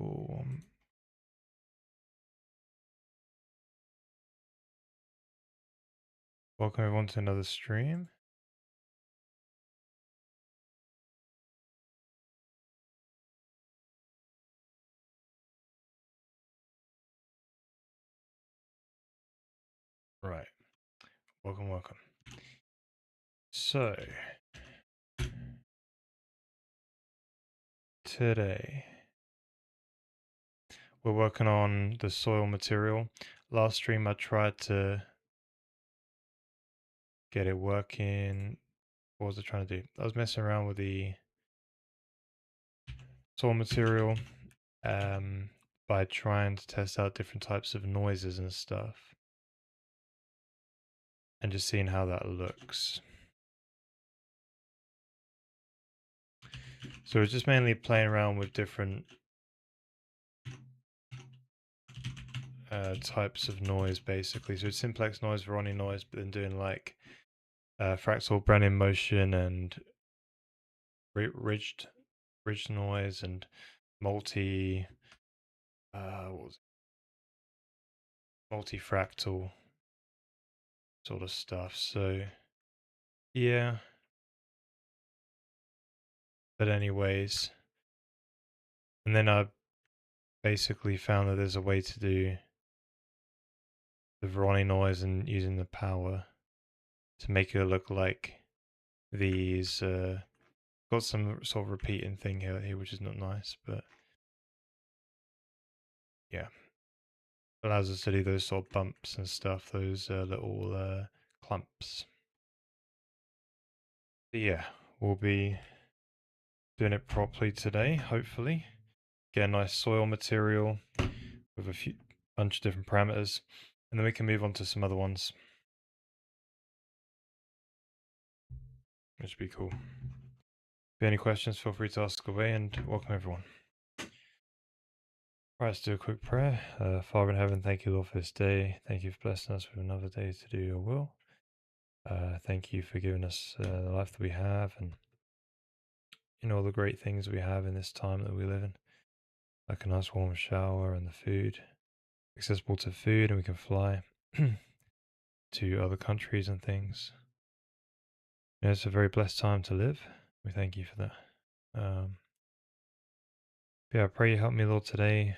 Cool. Welcome everyone to another stream. Right. Welcome. So, today we're working on the soil material. Last stream I tried to get it working. What was I trying to do? I was messing around with the soil material by trying to test out different types of noises and stuff and just seeing how that looks. So it's just mainly playing around with different types of noise basically. So it's simplex noise, Voronoi noise, but then doing like fractal Brennan motion and ridged noise and multi what was it? Multi-fractal sort of stuff. So yeah. But anyways, and then I basically found that there's a way to do the Voronoi noise and using the power to make it look like these got some sort of repeating thing here which is not nice, but yeah, allows us to do those sort of bumps and stuff, those little clumps. But yeah, we'll be doing it properly today, hopefully. Get a nice soil material with a bunch of different parameters, and then we can move on to some other ones, which would be cool. If you have any questions, feel free to ask away, and welcome everyone. All right, let's do a quick prayer. Father in heaven, thank you, Lord, for this day. Thank you for blessing us with another day to do your will. Thank you for giving us the life that we have and all the great things we have in this time that we live in, like a nice warm shower and the food, accessible to food, and we can fly to other countries and things. It's a very blessed time to live. We thank you for that. Yeah, I pray you help me, Lord, today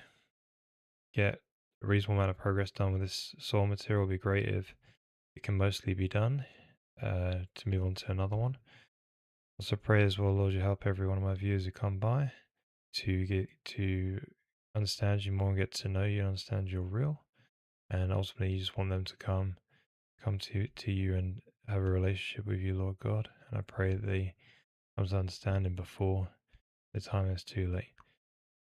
get a reasonable amount of progress done with this soil material. Would be great if it can mostly be done to move on to another one. Also pray as well, Lord, you help every one of my viewers who come by to get to understand you more and get to know you and understand you're real. And ultimately, you just want them to come to you and have a relationship with you, Lord God. And I pray that they come to understanding before the time is too late.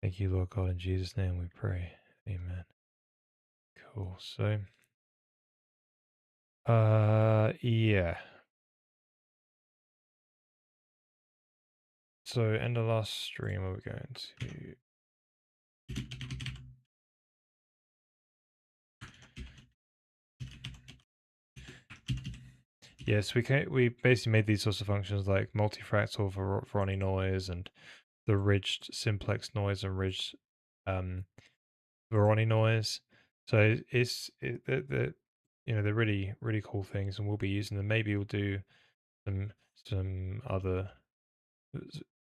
Thank you, Lord God. In Jesus' name we pray. Amen. Cool. So, yeah. So, end of last stream, we're going to yes, we basically made these sorts of functions like multifractal for Voronoi noise and the ridged simplex noise and ridged Voronoi noise. So they're they're really cool things, and we'll be using them. Maybe we'll do some other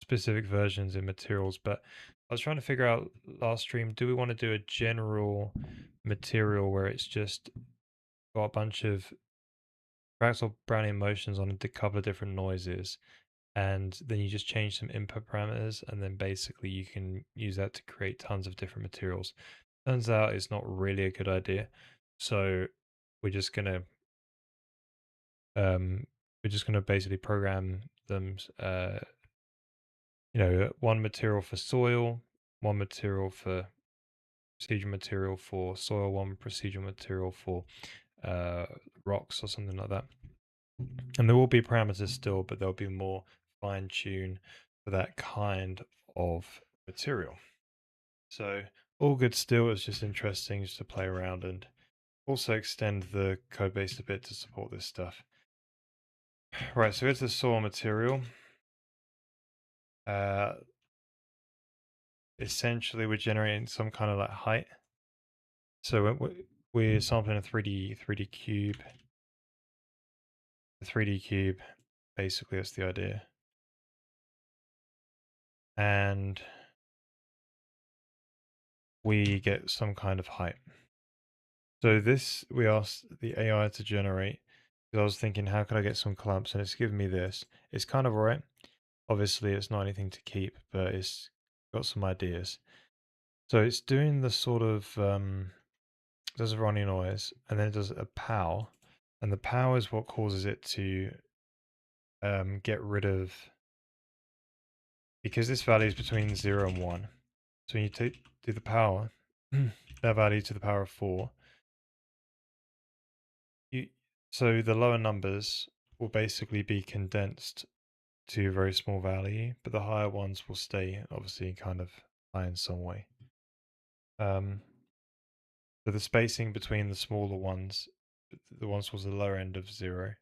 specific versions in materials, but I was trying to figure out last stream, do we want to do a general material where it's just got a bunch of fractal Brownian motions on a couple of different noises, and then you just change some input parameters, and then basically you can use that to create tons of different materials. Turns out it's not really a good idea, so we're just gonna basically program them one material for soil, one material for procedure material for soil, one procedure material for rocks or something like that. And there will be parameters still, but there'll be more fine-tuned for that kind of material. So all good still. It's just interesting just to play around and also extend the code base a bit to support this stuff. Right, so here's the soil material. essentially we're generating some kind of like height. So we're sampling a 3D cube. A 3D cube, basically that's the idea. And we get some kind of height. So this, we asked the AI to generate, because I was thinking, how could I get some clumps? And it's given me this. It's kind of right. Obviously, it's not anything to keep, but it's got some ideas. So it's doing the sort of, does a runny noise, and then it does a pow. And the pow is what causes it to get rid of, because this value is between 0 and 1. So when you do the power, that value to the power of 4, you, so the lower numbers will basically be condensed to a very small value, but the higher ones will stay obviously kind of high in some way. So the spacing between the smaller ones, the ones towards the lower end of 0,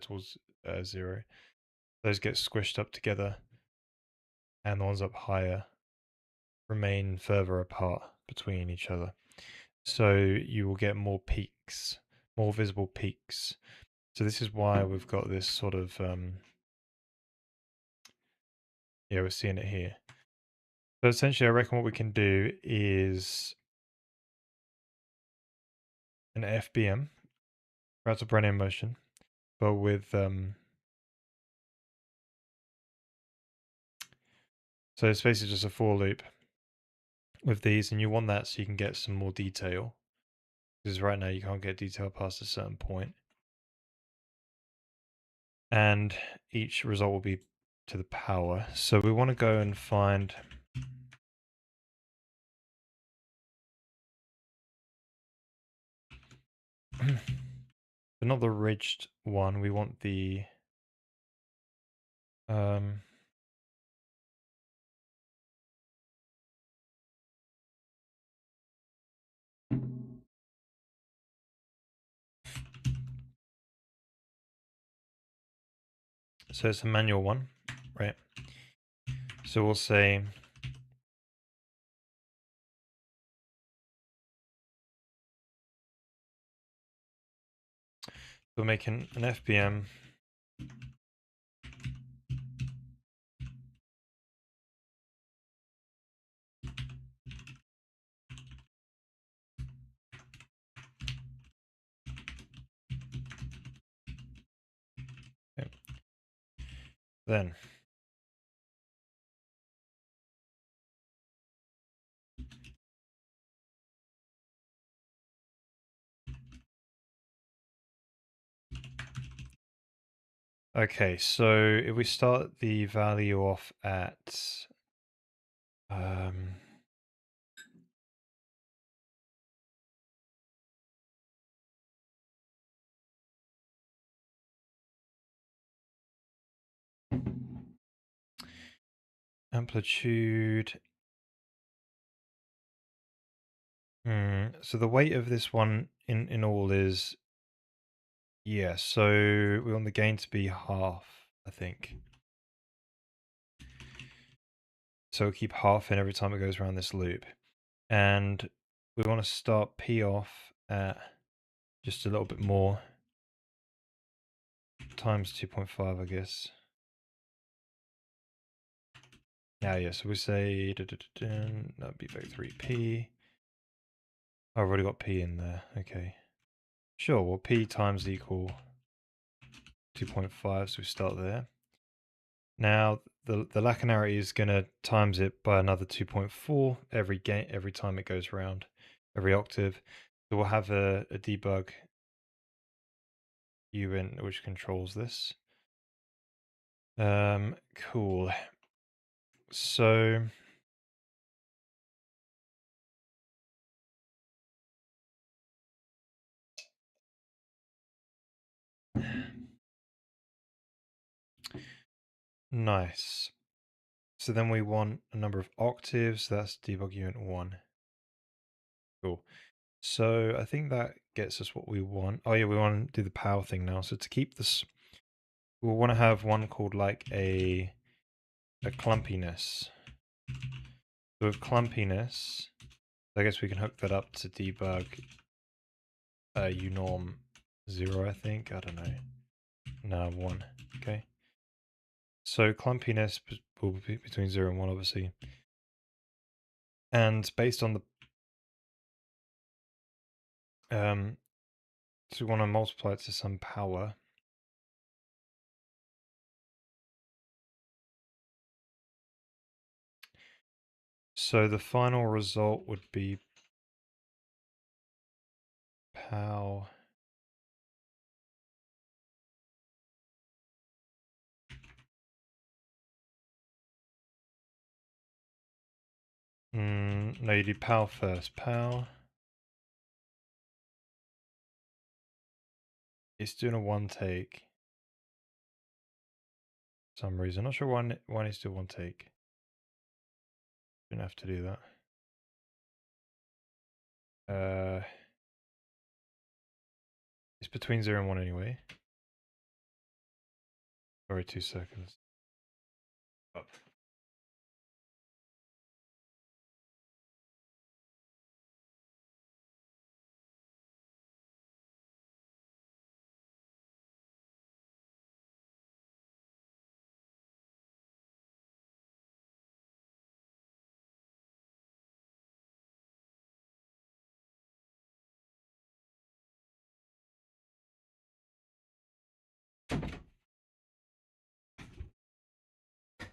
towards 0, those get squished up together, and the ones up higher remain further apart between each other. So you will get more peaks, more visible peaks. So this is why we've got this sort of, yeah, we're seeing it here. So essentially, I reckon what we can do is an FBM, Fractal Brownian motion, but with, so it's basically just a for loop with these, and you want that so you can get some more detail, because right now you can't get detail past a certain point. And each result will be to the power. So we want to go and find but not the ridged one, we want the so it's a manual one, right? So we'll say we'll make an FBM okay. Then okay, so if we start the value off at amplitude. So the weight of this one in all is, yeah, so we want the gain to be half, I think. So we'll keep half in every time it goes around this loop. And we want to start P off at just a little bit more, times 2.5, I guess. Yeah, so we say that'd be vector 3p. Oh, I've already got p in there. Okay. Sure, well, p times equal 2.5, so we start there. Now, the Lacunarity is going to times it by another 2.4 every time it goes around, every octave. So we'll have a debug uint which controls this. Cool. So nice. So then we want a number of octaves. So that's debug uint 1. Cool. So I think that gets us what we want. Oh yeah, we want to do the power thing now. So to keep this, we'll want to have one called like a clumpiness. So with clumpiness, I guess we can hook that up to debug unorm 0, I think. I don't know. No, 1. Okay. So clumpiness will be between 0 and 1, obviously. And based on the so we want to multiply it to some power. So the final result would be pow. No, you do pow first. Pow. It's doing a one take. For some reason. Not sure why it's doing one take. Didn't have to do that. It's between 0 and 1 anyway. Sorry, 2 seconds. Up.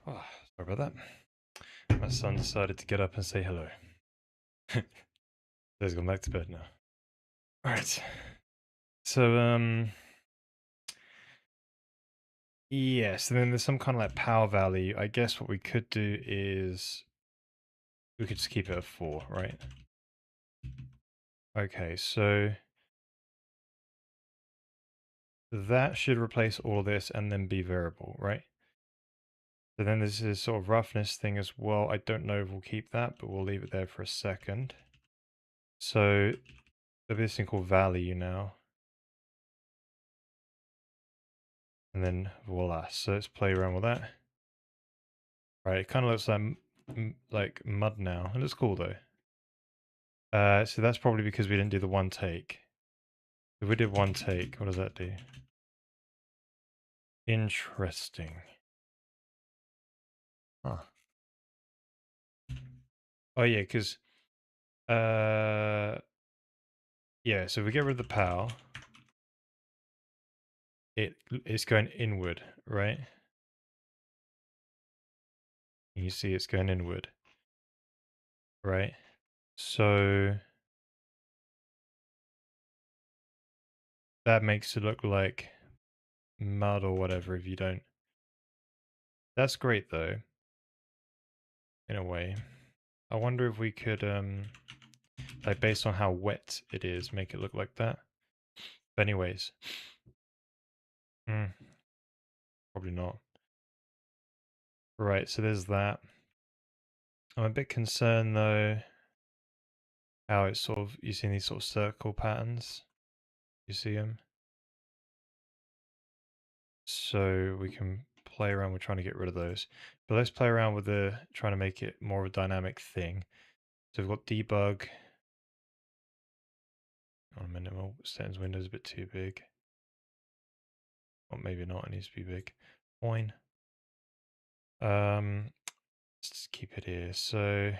Oh, sorry about that. My son decided to get up and say hello. He's gone back to bed now. Alright. So, yes, and then there's some kind of like power value. I guess what we could do is we could just keep it at 4, right? Okay, so that should replace all this and then be variable, right? So then there's this sort of roughness thing as well. I don't know if we'll keep that, but we'll leave it there for a second. So there's this thing called value now. And then voila. So let's play around with that. Right, it kind of looks like mud now. It looks cool though. So that's probably because we didn't do the one take. If we did one take, what does that do? Interesting. Huh. Oh yeah, because yeah, so if we get rid of the PAL, it's going inward, right? You see it's going inward, right? So that makes it look like mud or whatever if you don't. That's great though, in a way. I wonder if we could like based on how wet it is, make it look like that. But anyways, probably not. Right, so there's that. I'm a bit concerned though how it's sort of, you see these sort of circle patterns. You see them? So we can play around with trying to get rid of those. But let's play around with trying to make it more of a dynamic thing. So we've got debug. On a minute, well, settings window is a bit too big. Or maybe not, it needs to be big. Fine. Let's keep it here. So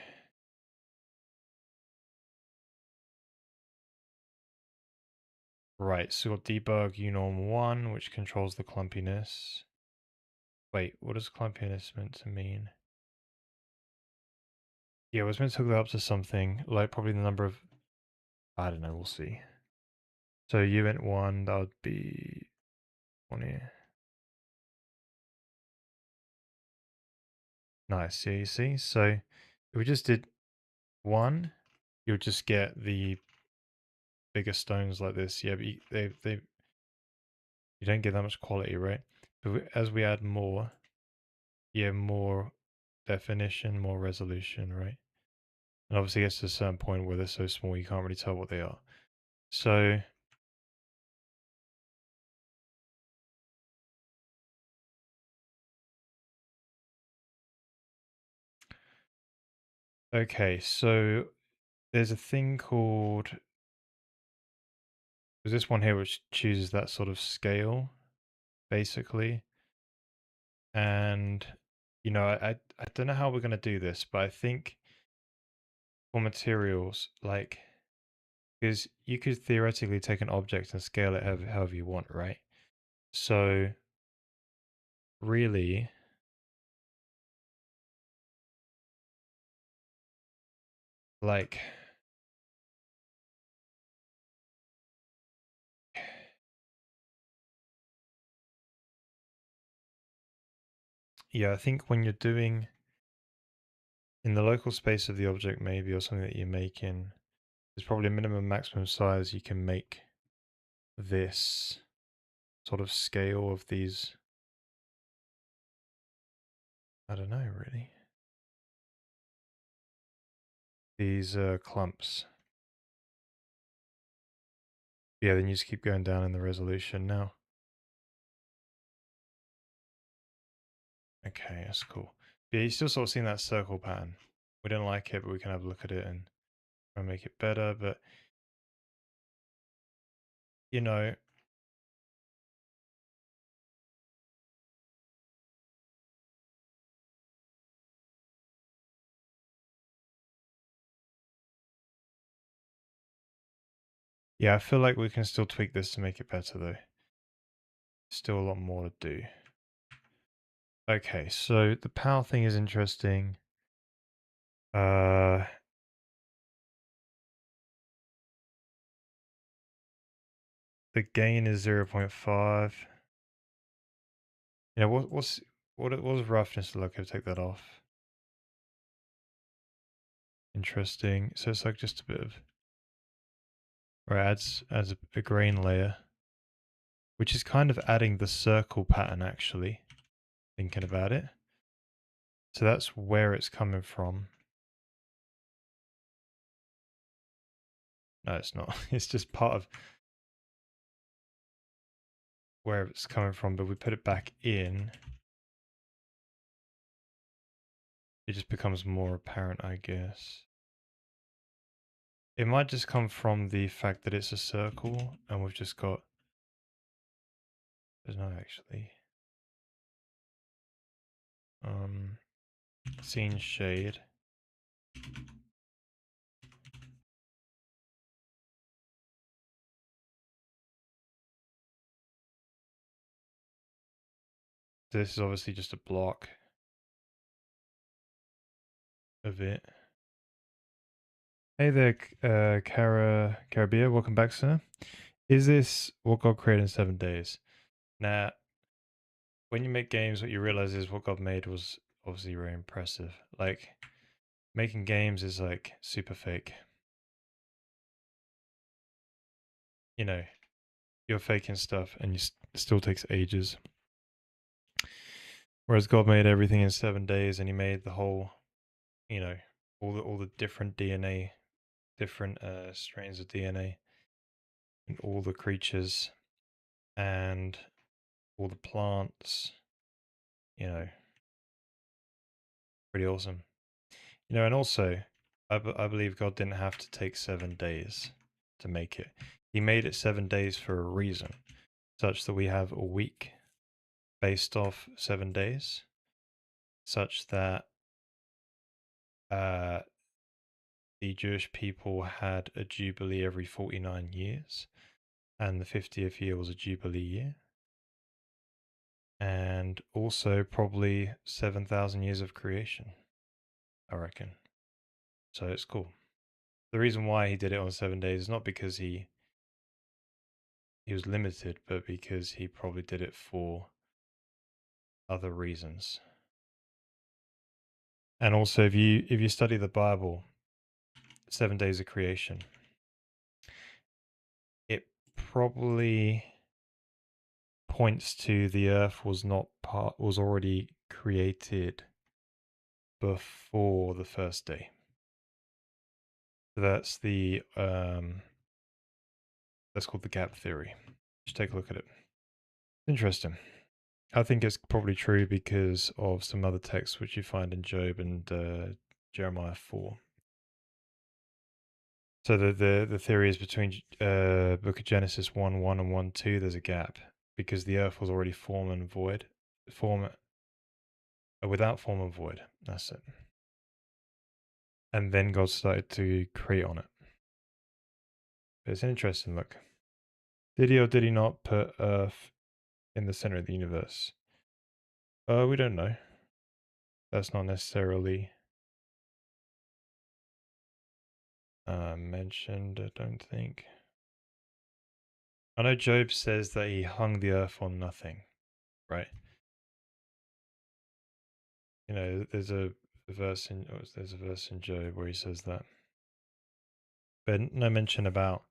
right, so we've got debug unorm 1, which controls the clumpiness. Wait, what is clumpiness meant to mean? Yeah, it was meant to hook that up to something, like probably the number of, I don't know, we'll see. So uint 1, that would be 20. Nice, yeah, you see? So if we just did 1, you'll just get the bigger stones like this. Yeah, but you don't get that much quality, right? But as we add more, yeah, more definition, more resolution, right? And obviously it gets to a certain point where they're so small you can't really tell what they are. So Okay, so there's a thing called there's this one here which chooses that sort of scale, basically. And I don't know how we're gonna do this, but I think for materials, like, because you could theoretically take an object and scale it however you want, right? So really, like, yeah, I think when you're doing in the local space of the object, maybe, or something that you're making, there's probably a minimum maximum size you can make this sort of scale of these. I don't know, really. These clumps. Yeah, then you just keep going down in the resolution now. Okay, that's cool. But yeah, you still sort of seeing that circle pattern. We don't like it, but we can have a look at it and try and make it better. But, you know, yeah, I feel like we can still tweak this to make it better, though. Still a lot more to do. Okay, so the power thing is interesting. Uh, the gain is 0.5. Yeah, what was roughness look? I'll take that off. Interesting. So it's like just a bit of right, adds a grain layer, which is kind of adding the circle pattern actually, thinking about it. So that's where it's coming from. No, it's not. It's just part of where it's coming from, but we put it back in. It just becomes more apparent, I guess. It might just come from the fact that it's a circle and we've just got, there's no actually. Scene shade. This is obviously just a block of it. Hey there, Caribbean, welcome back, sir. Is this what God created in 7 days? Now, when you make games, what you realize is what God made was obviously very impressive. Like, making games is like super fake. You know, you're faking stuff and it still takes ages. Whereas God made everything in 7 days and he made the whole, you know, all the different DNA, different strains of DNA and all the creatures and all the plants, you know, pretty awesome. You know, and also, I believe God didn't have to take 7 days to make it. He made it 7 days for a reason, such that we have a week based off 7 days, such that uh, the Jewish people had a jubilee every 49 years, and the 50th year was a jubilee year, and also probably 7,000 years of creation, I reckon. So it's cool. The reason why he did it on 7 days is not because he was limited, but because he probably did it for other reasons. And also, if you study the Bible, 7 days of creation, it probably points to the earth was already created before the first day. So that's called the gap theory. Just take a look at it. Interesting. I think it's probably true because of some other texts which you find in Job and Jeremiah 4. So the theory is between Book of Genesis 1:1 and 1:2, there's a gap because the earth was already form and void, form without form and void. That's it. And then God started to create on it. But it's an interesting look. Did he or did he not put Earth in the center of the universe? We don't know. That's not necessarily mentioned, I don't think. I know Job says that he hung the earth on nothing, right? You know, there's a verse in Job where he says that, but no mention about.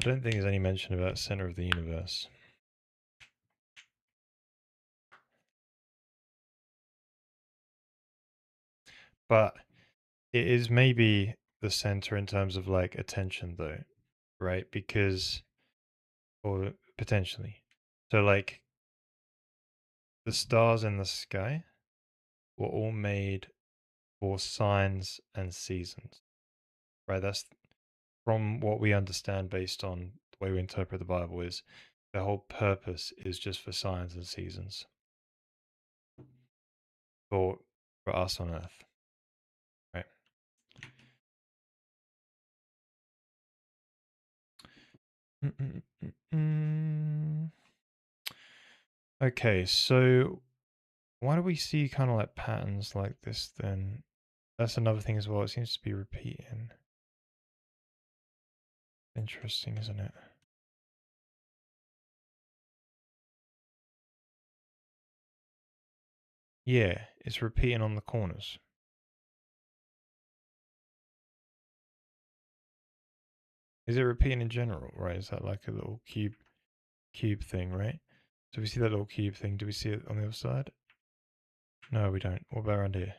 I don't think there's any mention about center of the universe. But it is maybe the center in terms of like attention, though, right? Because, or potentially, so like the stars in the sky were all made for signs and seasons, right? That's from what we understand based on the way we interpret the Bible is the whole purpose is just for signs and seasons for us on earth, right? Okay, so why do we see kind of like patterns like this then? That's another thing as well. It seems to be repeating. Interesting, isn't it? Yeah, it's repeating on the corners. Is it repeating in general, right? Is that like a little cube thing, right? So we see that little cube thing. Do we see it on the other side? No, we don't. What about around here?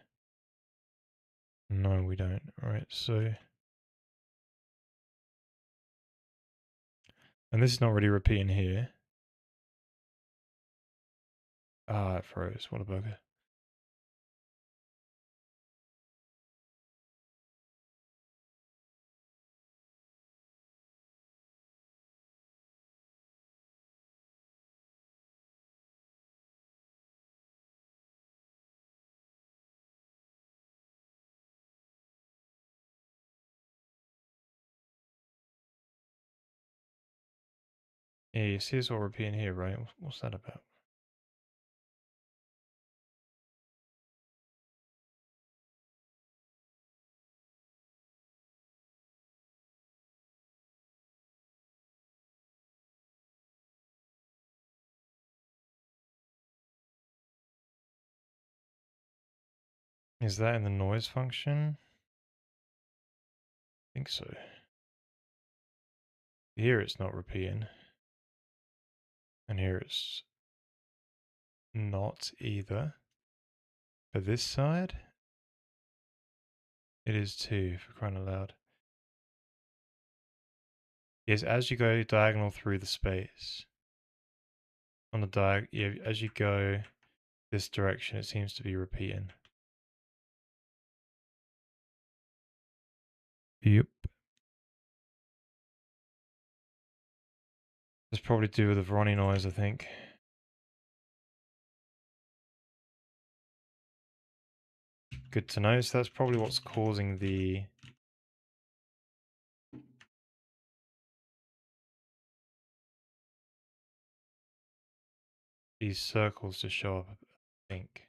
No, we don't. All right, so... And this is not really repeating here. Ah, it froze. What a bugger. Yeah, you see it's all repeating here, right? What's that about? Is that in the noise function? I think so. Here it's not repeating. And here it's not either. But this side, it is too, for crying out loud. Yes, as you go diagonal through the space, on the yeah, as you go this direction, it seems to be repeating. Yep. It's probably to do with the Ronnie noise, I think. Good to know. So that's probably what's causing these circles to show up, I think.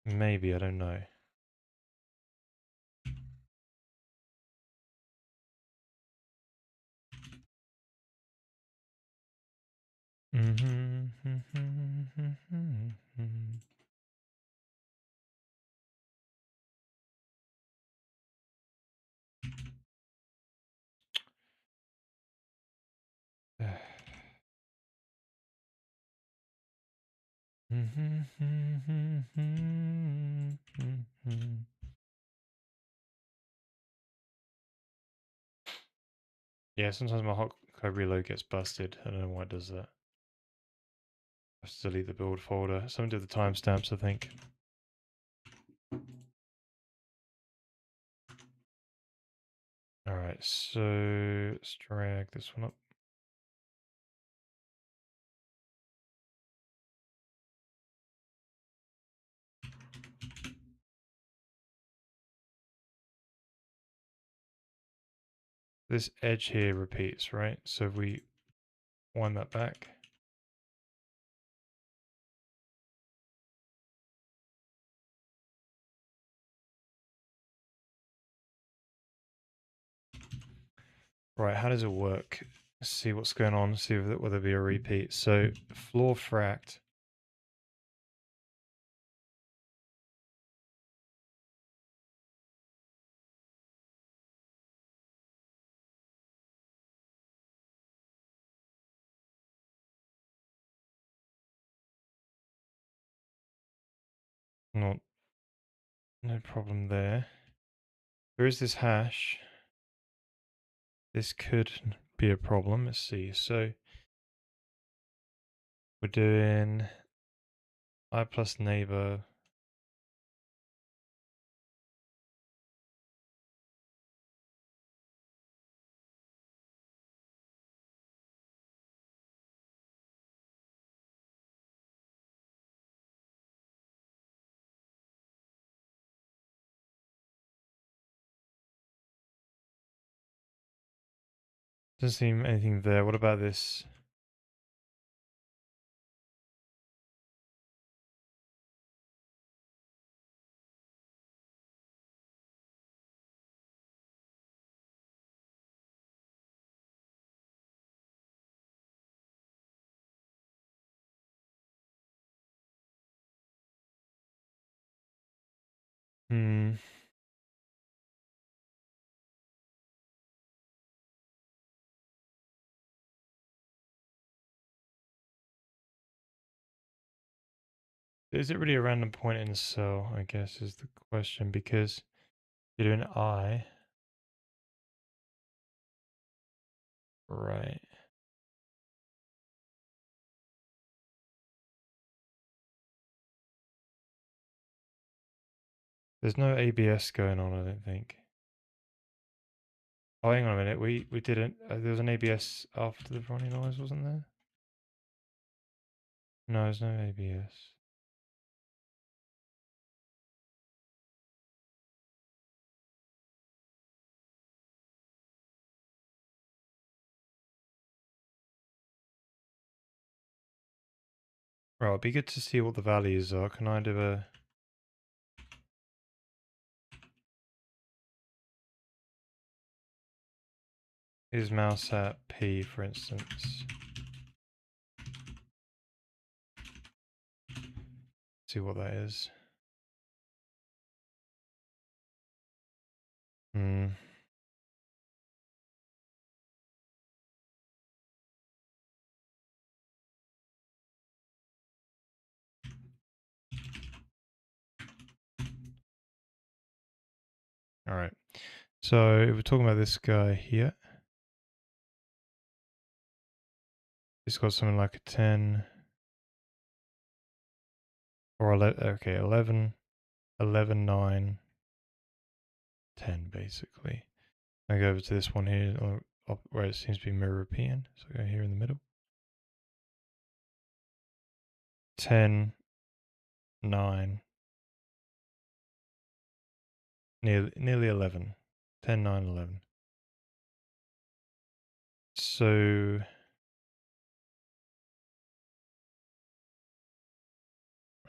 Maybe, I don't know. Yeah, sometimes my hot code reload gets busted. I don't know why it does that. I have to delete the build folder. Something to do with the timestamps, I think. Alright, so let's drag this one up. This edge here repeats, right? So if we wind that back. Right, how does it work? Let's see what's going on, see whether it be a repeat. So floor fract. No problem there. There is this hash. This could be a problem. Let's see. So we're doing I plus neighbor. Doesn't seem anything there. What about this? Hmm. Is it really a random point in the cell, I guess, is the question, because you're doing I. Right. There's no ABS going on, I don't think. Oh, hang on a minute. We didn't. There was an ABS after the running noise, wasn't there? No, there's no ABS. Right, it'd be good to see what the values are. Can I do a... Is mouse at P, for instance? See what that is. Hmm. All right. So if we're talking about this guy here, it's got something like a 10 or 11. Okay, 11, 11, 9, 10, basically. I go over to this one here, where it seems to be mirror repeating. So I go here in the middle. 10, 9, nearly 11. 10, 9, 11. So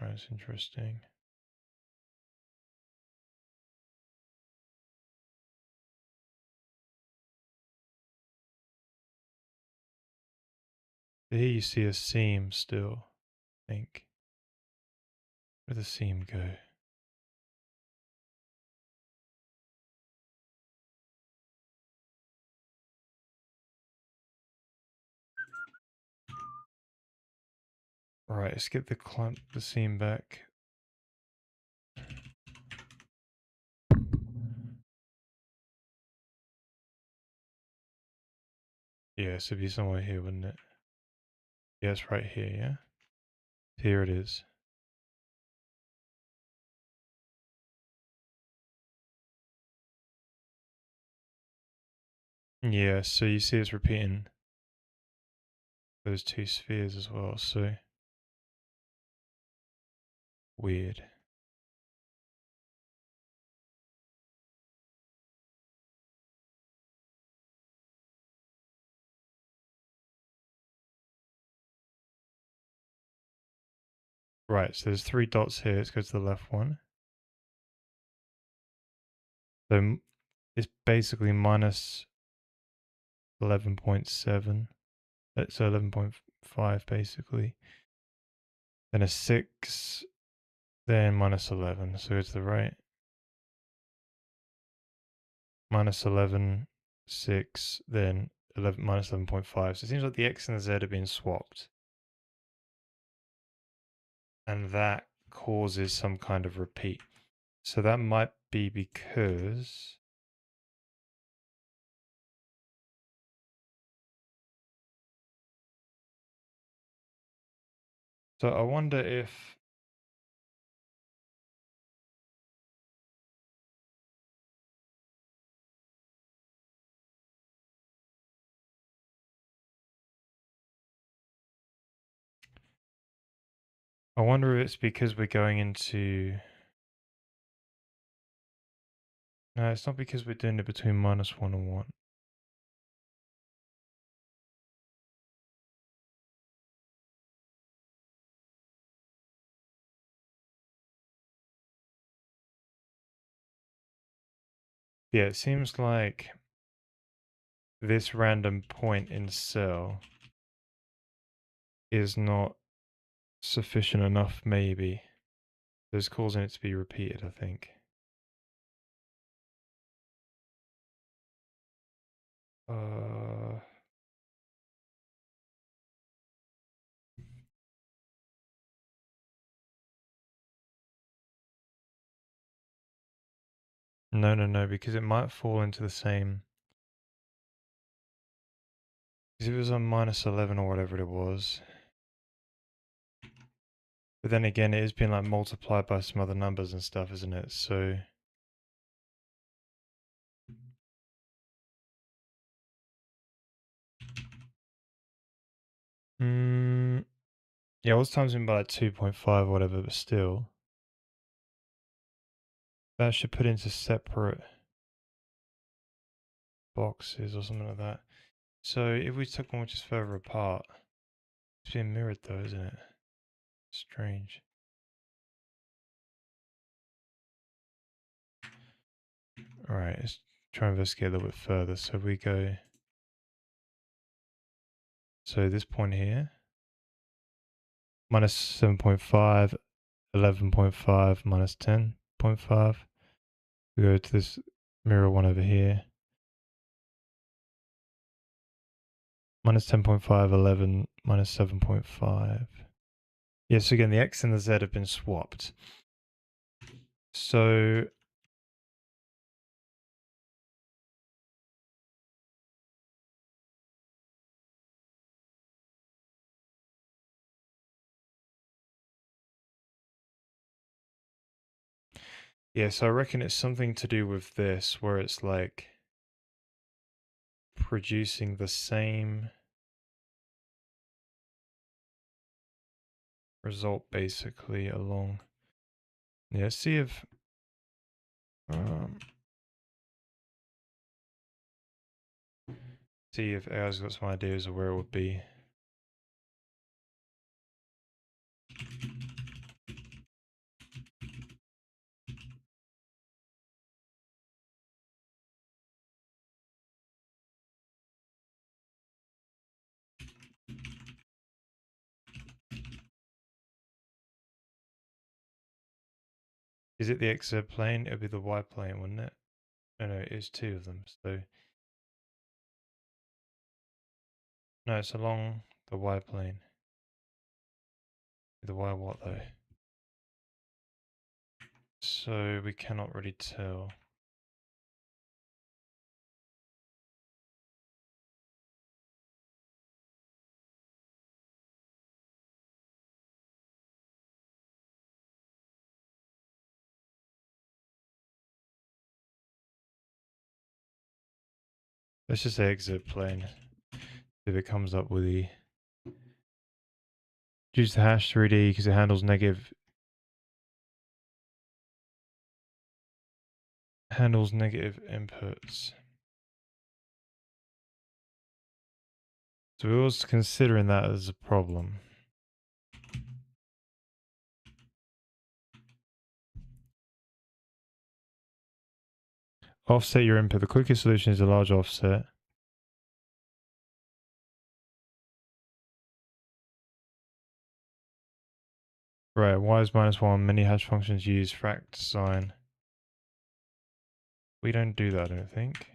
that's interesting. But here you see a seam still, I think. Where'd the seam go? Right, let's get the seam back. Yeah, so it'd be somewhere here, wouldn't it? Yeah, it's right here, yeah? Here it is. Yeah, so you see it's repeating those two spheres as well, so weird. Right, so there's three dots here. Let's go to the left one. So it's basically minus 11.7. So 11.5 basically. Then a 6, then minus 11. So go to the right. Minus 11, 6, then 11, minus 11.5. So it seems like the X and the Z have been swapped. And that causes some kind of repeat. So that might be because... So I wonder if... I wonder if it's because we're going into... No, it's not because we're doing it between minus 1 and 1. Yeah, it seems like this random point in cell is not sufficient enough, maybe. It's causing it to be repeated, I think. Uh... No, because it might fall into the same... Because it was on minus 11 or whatever it was. But then again, it has been like multiplied by some other numbers and stuff, isn't it? So... Yeah, I was timesing by like 2.5 or whatever, but still. That should put into separate boxes or something like that. So if we took one which is further apart, it's being mirrored though, isn't it? Strange. Alright, let's try and investigate a little bit further. So we go... So this point here, minus 7.5, 11.5, minus 10.5. We go to this mirror one over here. Minus 10.5, 11, minus 7.5. Yes, again, the X and the Z have been swapped. So yeah, so I reckon it's something to do with this, where it's like producing the same result basically along. Yeah, see if AI's got some ideas of where it would be. Is it the XZ plane? It would be the Y plane, wouldn't it? No, it is two of them. So no, it's along the Y plane. The Y what though? So we cannot really tell. Let's just say exit plane. If it comes up with the use the hash 3D because it handles negative inputs. So we was considering that as a problem. Offset your input. The quickest solution is a large offset. Right, y is -1. Many hash functions use fract sign. We don't do that, I don't think.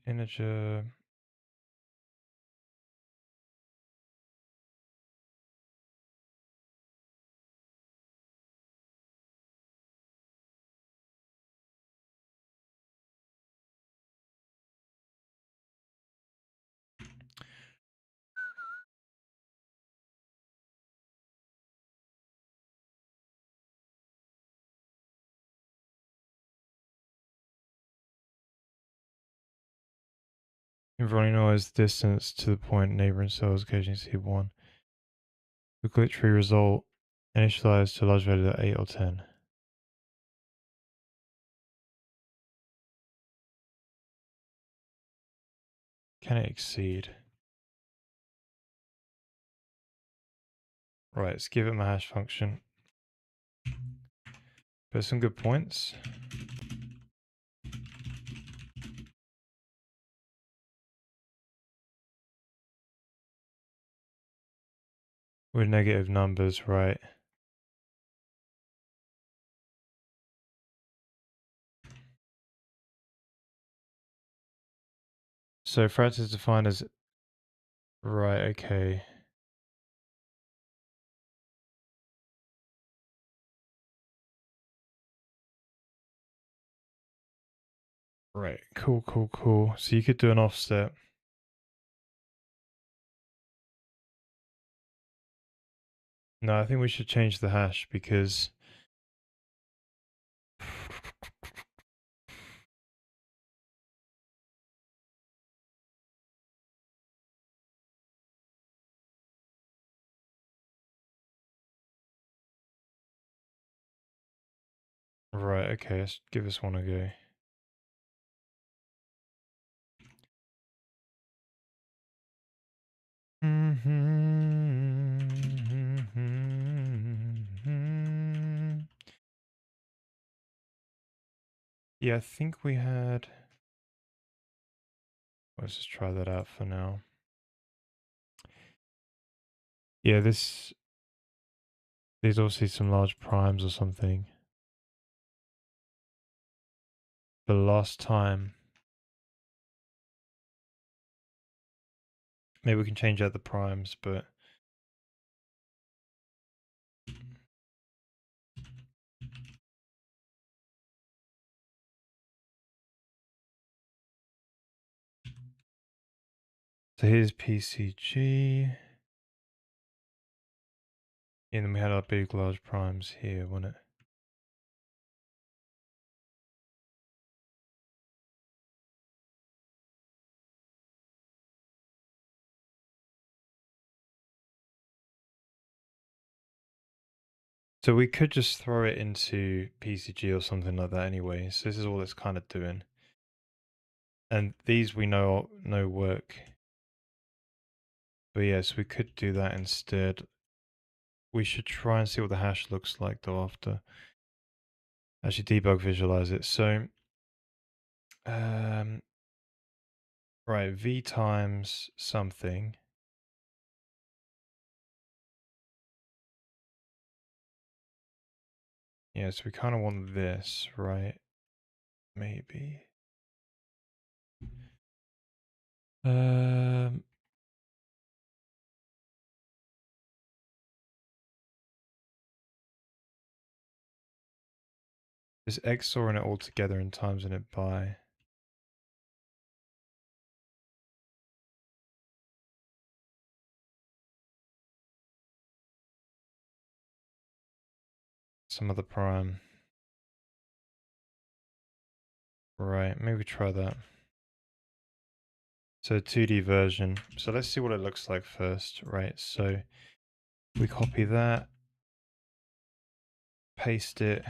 Integer. Inverting noise distance to the point neighboring cells occasionally see 1. The glitch tree result initialized to a large value of 8 or 10. Can it exceed? Right, let's give it my hash function. But some good points. With negative numbers, right? So fract is defined as, right, okay. Right, cool. So you could do an offset. No, I think we should change the hash because right, okay, let's give this one a go. Yeah, I think we had. Let's just try that out for now. Yeah, there's obviously some large primes or something. The last time. Maybe we can change out the primes, but so here's PCG. And then we had our big large primes here, wasn't it? So we could just throw it into PCG or something like that anyway. So this is all it's kind of doing. And these we know work. But yes, we could do that instead. We should try and see what the hash looks like though after. Actually debug visualize it. So right, V times something. Yeah, so we kind of want this, right? Maybe. Um Just XORing it all together and timesing it by. some other prime. Right, maybe try that. So 2D version. So let's see what it looks like first, right? So we copy that, paste it.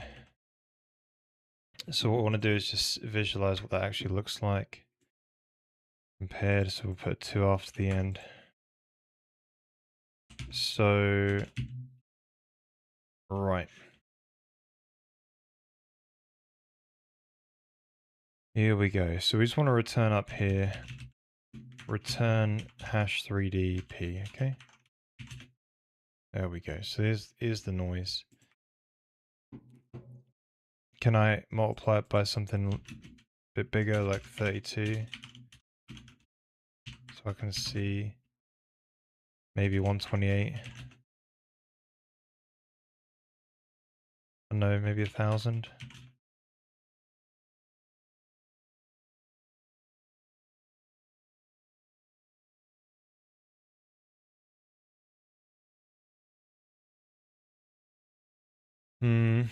So what we want to do is just visualize what that actually looks like compared. So we'll put 2 after the end. So, right. Here we go. So we just want to return up here, return hash 3dp, okay? There we go. So here's the noise. Can I multiply it by something a bit bigger, like 32? So I can see maybe 128. No, maybe 1,000. Hmm.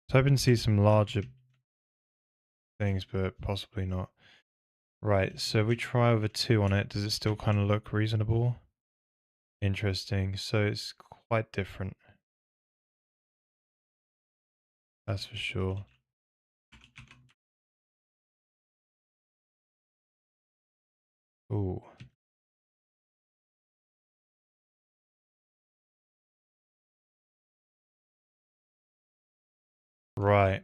So hoping to see some larger things, but possibly not. Right, so we try with a 2 on it. Does it still kind of look reasonable? Interesting. So it's quite different. That's for sure. Ooh. Right.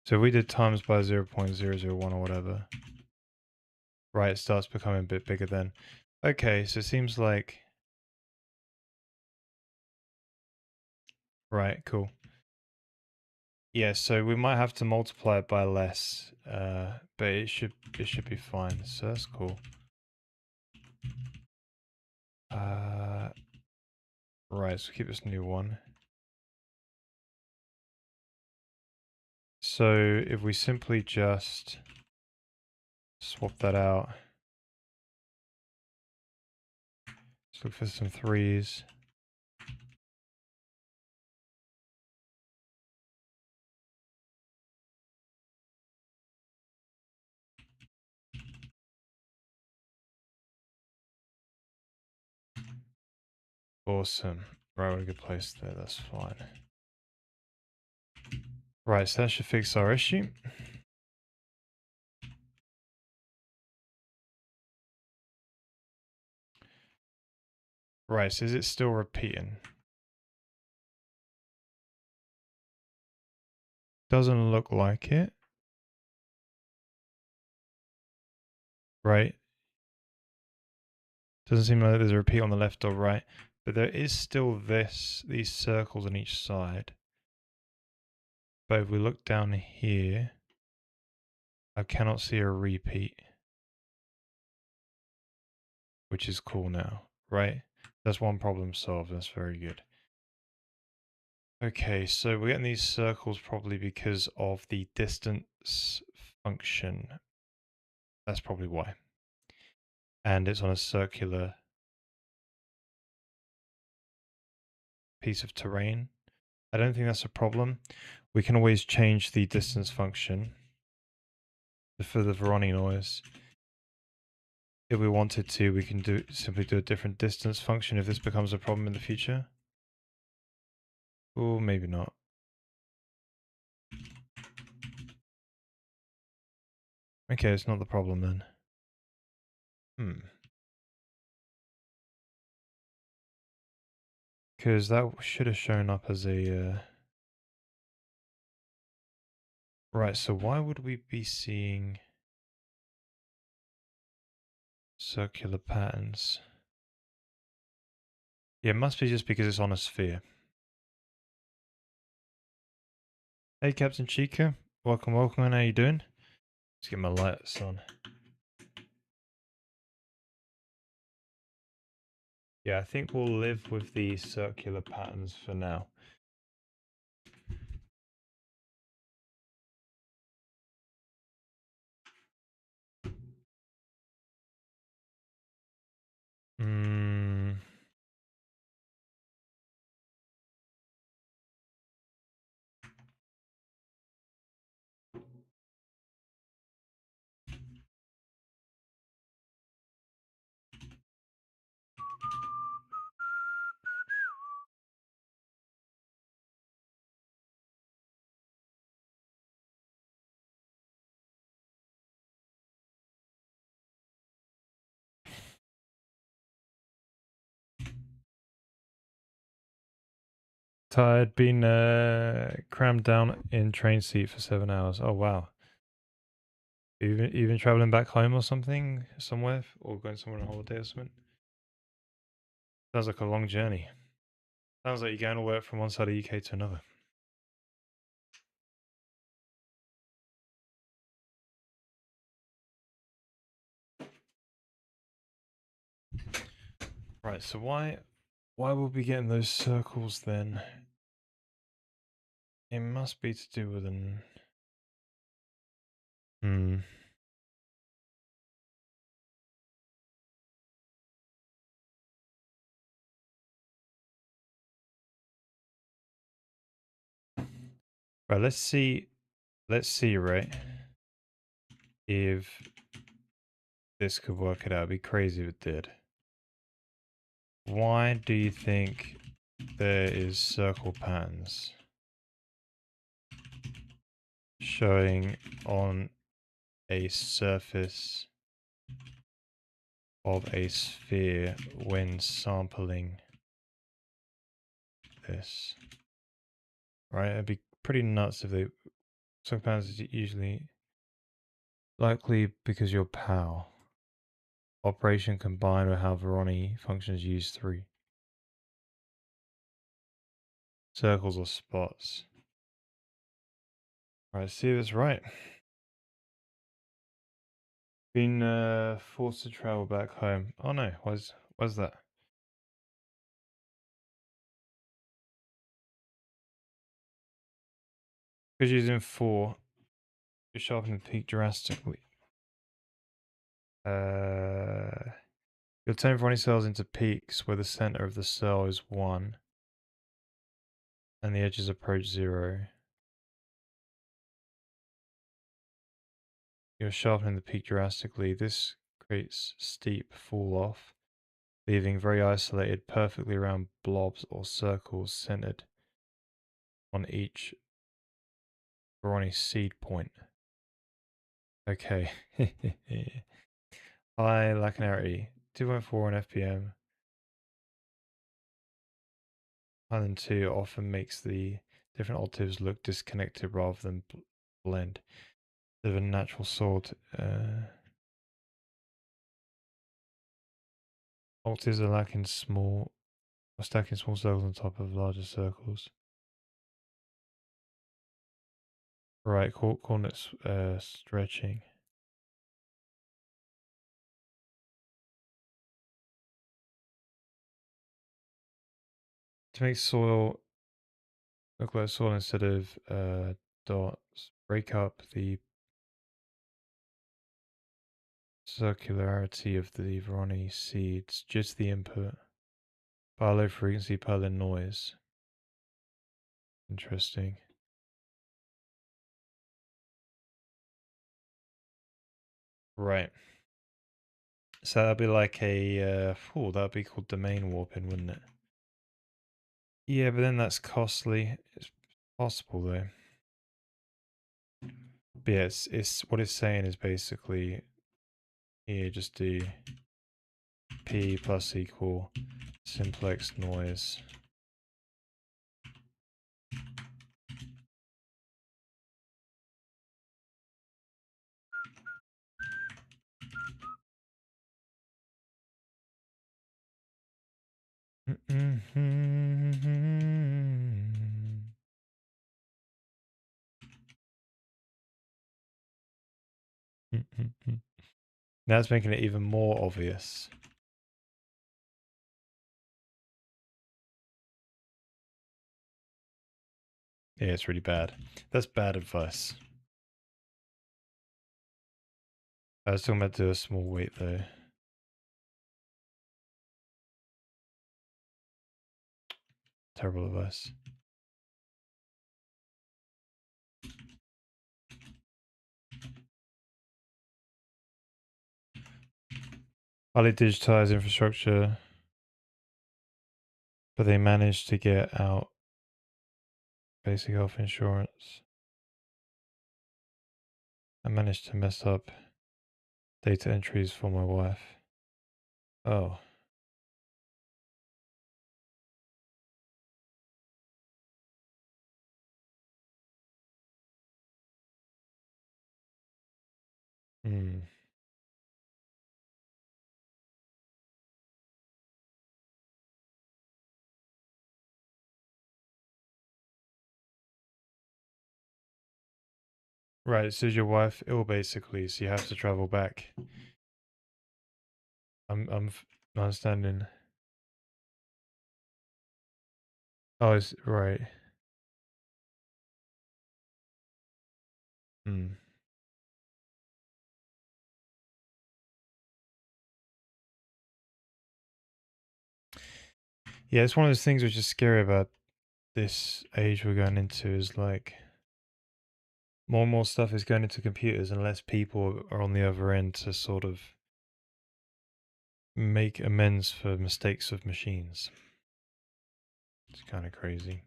So we did times by 0.001 or whatever. Right, it starts becoming a bit bigger then. Okay, so it seems like... Right, cool. Yeah, so we might have to multiply it by less, but it should be fine. So that's cool. Right, so keep this new one. So if we simply just swap that out, let's look for some 3s. Awesome. Right, we're in a good place there, that's fine. Right, so that should fix our issue. Right, so is it still repeating? Doesn't look like it. Right? Doesn't seem like there's a repeat on the left or right, but there is still these circles on each side. But if we look down here, I cannot see a repeat, which is cool now, right? That's one problem solved. That's very good. Okay, so we're getting these circles probably because of the distance function. That's probably why. And it's on a circular piece of terrain. I don't think that's a problem. We can always change the distance function for the Voronoi noise. If we wanted to, we can simply do a different distance function if this becomes a problem in the future. Or maybe not. Okay, it's not the problem then. Because that should have shown up as a... Right, so why would we be seeing circular patterns? Yeah, it must be just because it's on a sphere. Hey, Captain Chica. Welcome, welcome. How you doing? Let's get my lights on. Yeah, I think we'll live with the circular patterns for now. Mm. Tired, been crammed down in train seat for 7 hours. Oh wow. Even traveling back home or something, somewhere, or going somewhere on holiday or something. Sounds like a long journey. Sounds like you're going to work from one side of UK to another. Right, so why would we get in those circles then? It must be to do with an Right, let's see, right, if this could work it out. It'd be crazy if it did. Why do you think there is circle patterns showing on a surface of a sphere when sampling this? Right, it'd be pretty nuts if they circle patterns is usually likely because your POW operation combined with how Voronoi functions use 3 circles or spots. Right, see if it's right. Been forced to travel back home. Oh no, why's that? Because using 4, you sharpen the peak drastically. You'll turn Voronoi cells into peaks where the center of the cell is 1 and the edges approach 0. You're sharpening the peak drastically. This creates steep fall off, leaving very isolated, perfectly round blobs or circles centered on each Voronoi seed point. Okay. High lacunarity, 2.4 on FPM. Higher than 2 often makes the different octaves look disconnected rather than blend. Of a natural sort. Octaves are lacking small, or stacking small circles on top of larger circles. Right, coordinates stretching. To make soil look like soil instead of dots, break up the circularity of the Voronoi seeds, just the input. By low frequency, by the noise. Interesting. Right. So that'd be like a, that'd be called domain warping, wouldn't it? Yeah, but then that's costly. It's possible though. But yeah, it's what it's saying is basically here just do P plus equal simplex noise. Now it's making it even more obvious. Yeah, it's really bad. That's bad advice. I was talking about do a small weight though. Terrible advice. Highly digitized infrastructure, but they managed to get out basic health insurance. I managed to mess up data entries for my wife. Oh. Hmm. Right, so is your wife ill basically, so you have to travel back. I'm understanding. Oh, it's right. Hmm. Yeah, it's one of those things which is scary about this age we're going into is like more and more stuff is going into computers and less people are on the other end to sort of make amends for mistakes of machines. It's kind of crazy.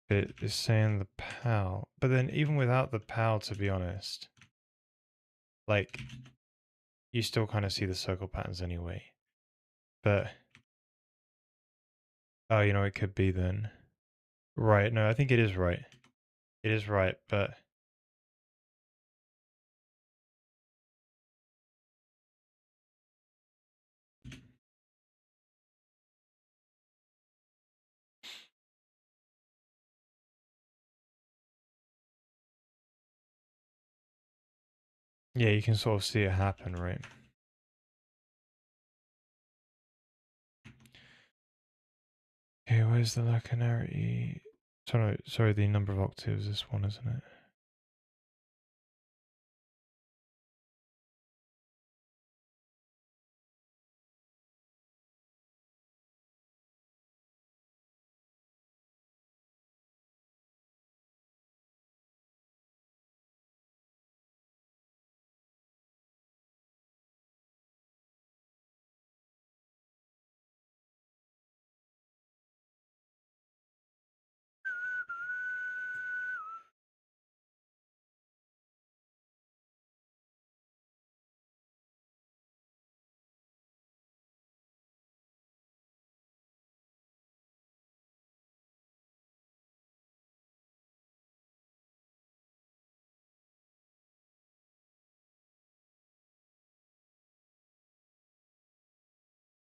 It is saying the PAL, but then even without the PAL, to be honest, like you still kind of see the circle patterns anyway. But oh, it could be then. Right, no, I think it is right. It is right, but yeah, you can sort of see it happen, right? Okay, where's the lacunarity? Sorry, the number of octaves, this one, isn't it?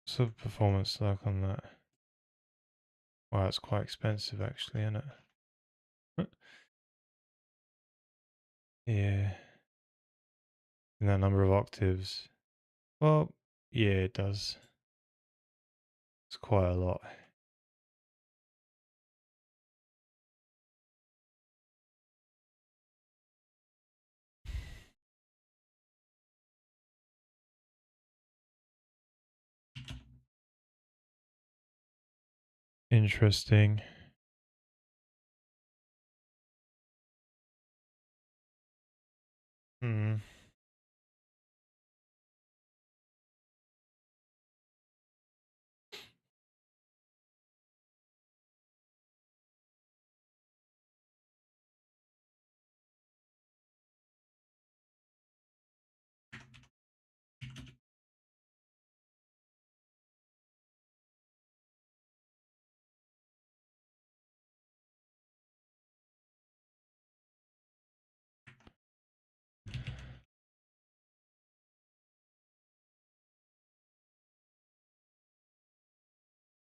What's the performance like on that? Wow, it's quite expensive actually, isn't it? Yeah. And that number of octaves. Well, yeah, it does. It's quite a lot. Interesting. Hmm.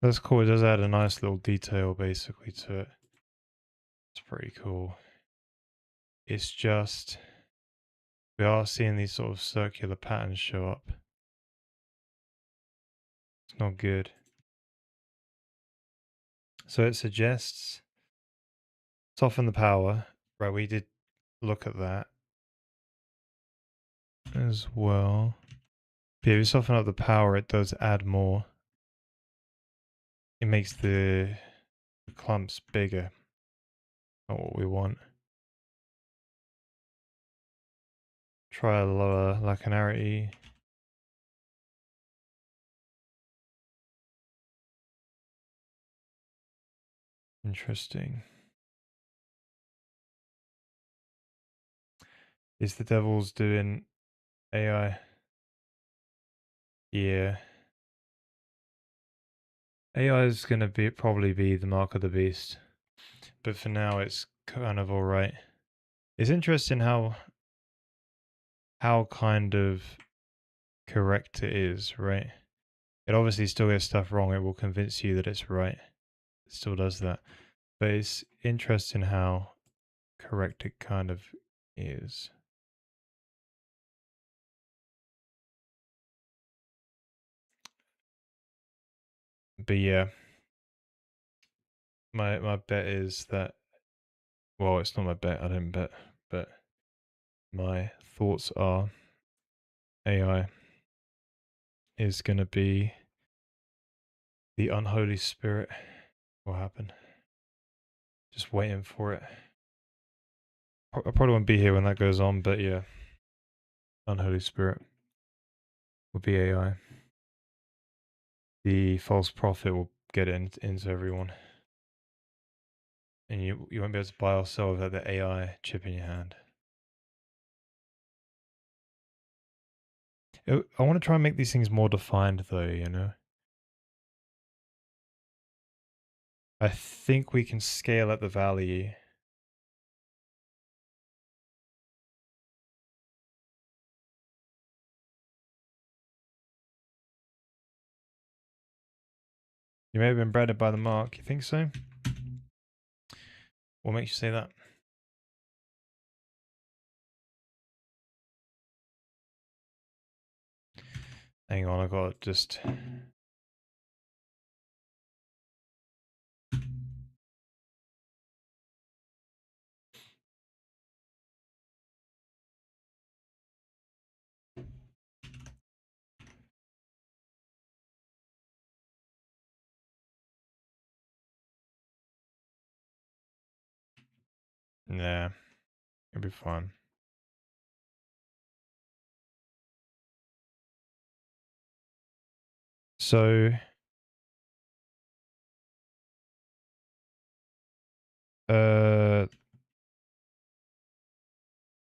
That's cool. It does add a nice little detail basically to it. It's pretty cool. It's just we are seeing these sort of circular patterns show up. It's not good. So it suggests soften the power. Right, we did look at that as well. But if you soften up the power, it does add more. It makes the clumps bigger. Not what we want. Try a lower lacunarity. Interesting. Is the devil's doing AI? Yeah. AI is going to probably be the mark of the beast. But for now, it's kind of all right. It's interesting how kind of correct it is, right? It obviously still gets stuff wrong. It will convince you that it's right. It still does that. But it's interesting how correct it kind of is. But yeah, my bet is that, well, it's not my bet, I didn't bet, but my thoughts are AI is going to be the unholy spirit. What happened? Just waiting for it. I probably won't be here when that goes on, but yeah, unholy spirit will be AI. The false prophet will get it into everyone. And you won't be able to buy or sell without the AI chip in your hand. I want to try and make these things more defined though, you know? I think we can scale up the value. You may have been branded by the mark. You think so? What makes you say that? Hang on, I got just. Nah, it'll be fine. So,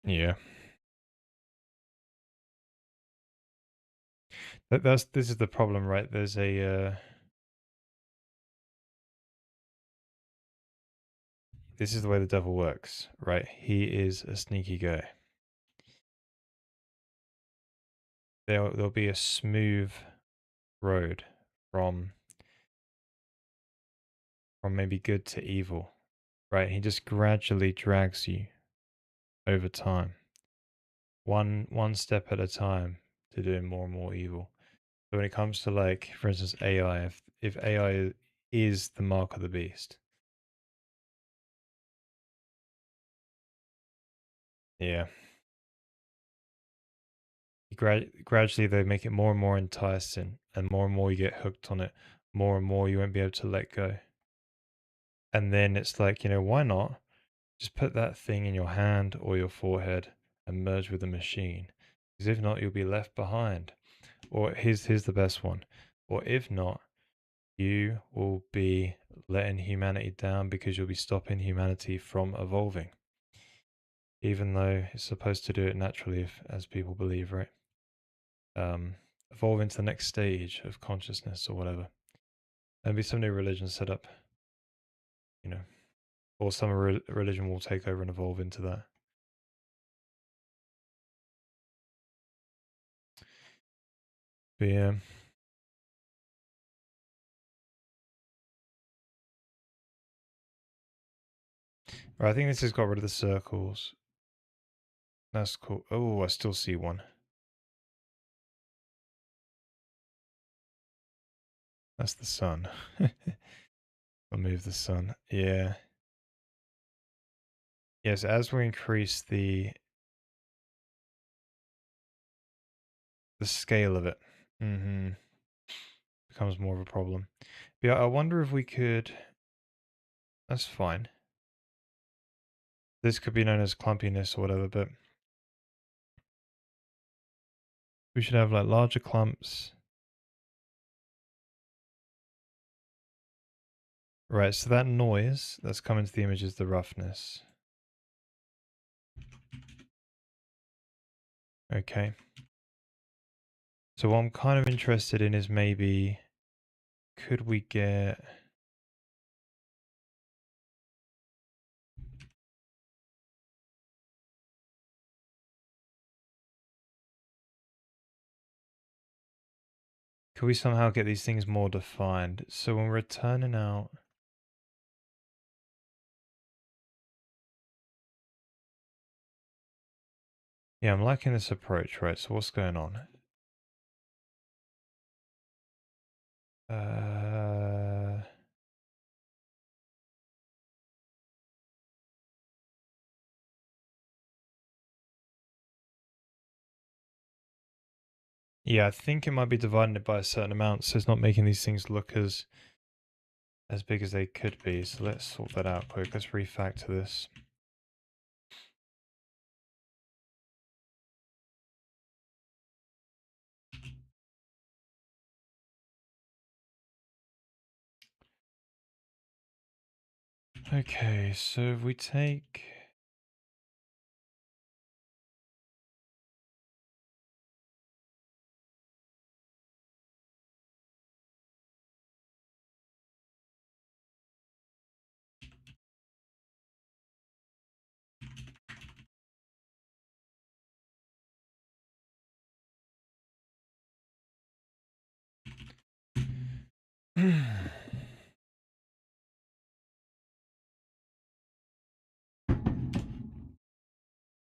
yeah. This is the problem, right? There's a this is the way the devil works, right? He is a sneaky guy. There'll be a smooth road from maybe good to evil, right? He just gradually drags you over time, one step at a time, to doing more and more evil. So when it comes to, like, for instance, AI, if AI is the mark of the beast, yeah, gradually they make it more and more enticing, and more you get hooked on it, more and more you won't be able to let go. And then it's like, why not just put that thing in your hand or your forehead and merge with the machine? Because if not, you'll be left behind. Or here's the best one. Or if not, you will be letting humanity down because you'll be stopping humanity from evolving. Even though it's supposed to do it naturally, as people believe, right? Evolve into the next stage of consciousness or whatever. And be some new religion set up, you know, or some religion will take over and evolve into that. But yeah. Right, I think this has got rid of the circles. That's cool. Oh, I still see one. That's the sun. I'll move the sun. Yeah. Yes, as we increase the scale of it, becomes more of a problem. But yeah, I wonder if we could. That's fine. This could be known as clumpiness or whatever, but we should have like larger clumps. Right, so that noise that's coming to the image is the roughness. Okay. So what I'm kind of interested in is maybe could we get could we somehow get these things more defined? So when we're turning out yeah, I'm liking this approach, right? So what's going on? Uh yeah, I think it might be dividing it by a certain amount, so it's not making these things look as big as they could be. So let's sort that out quick. Let's refactor this. Okay, so if we take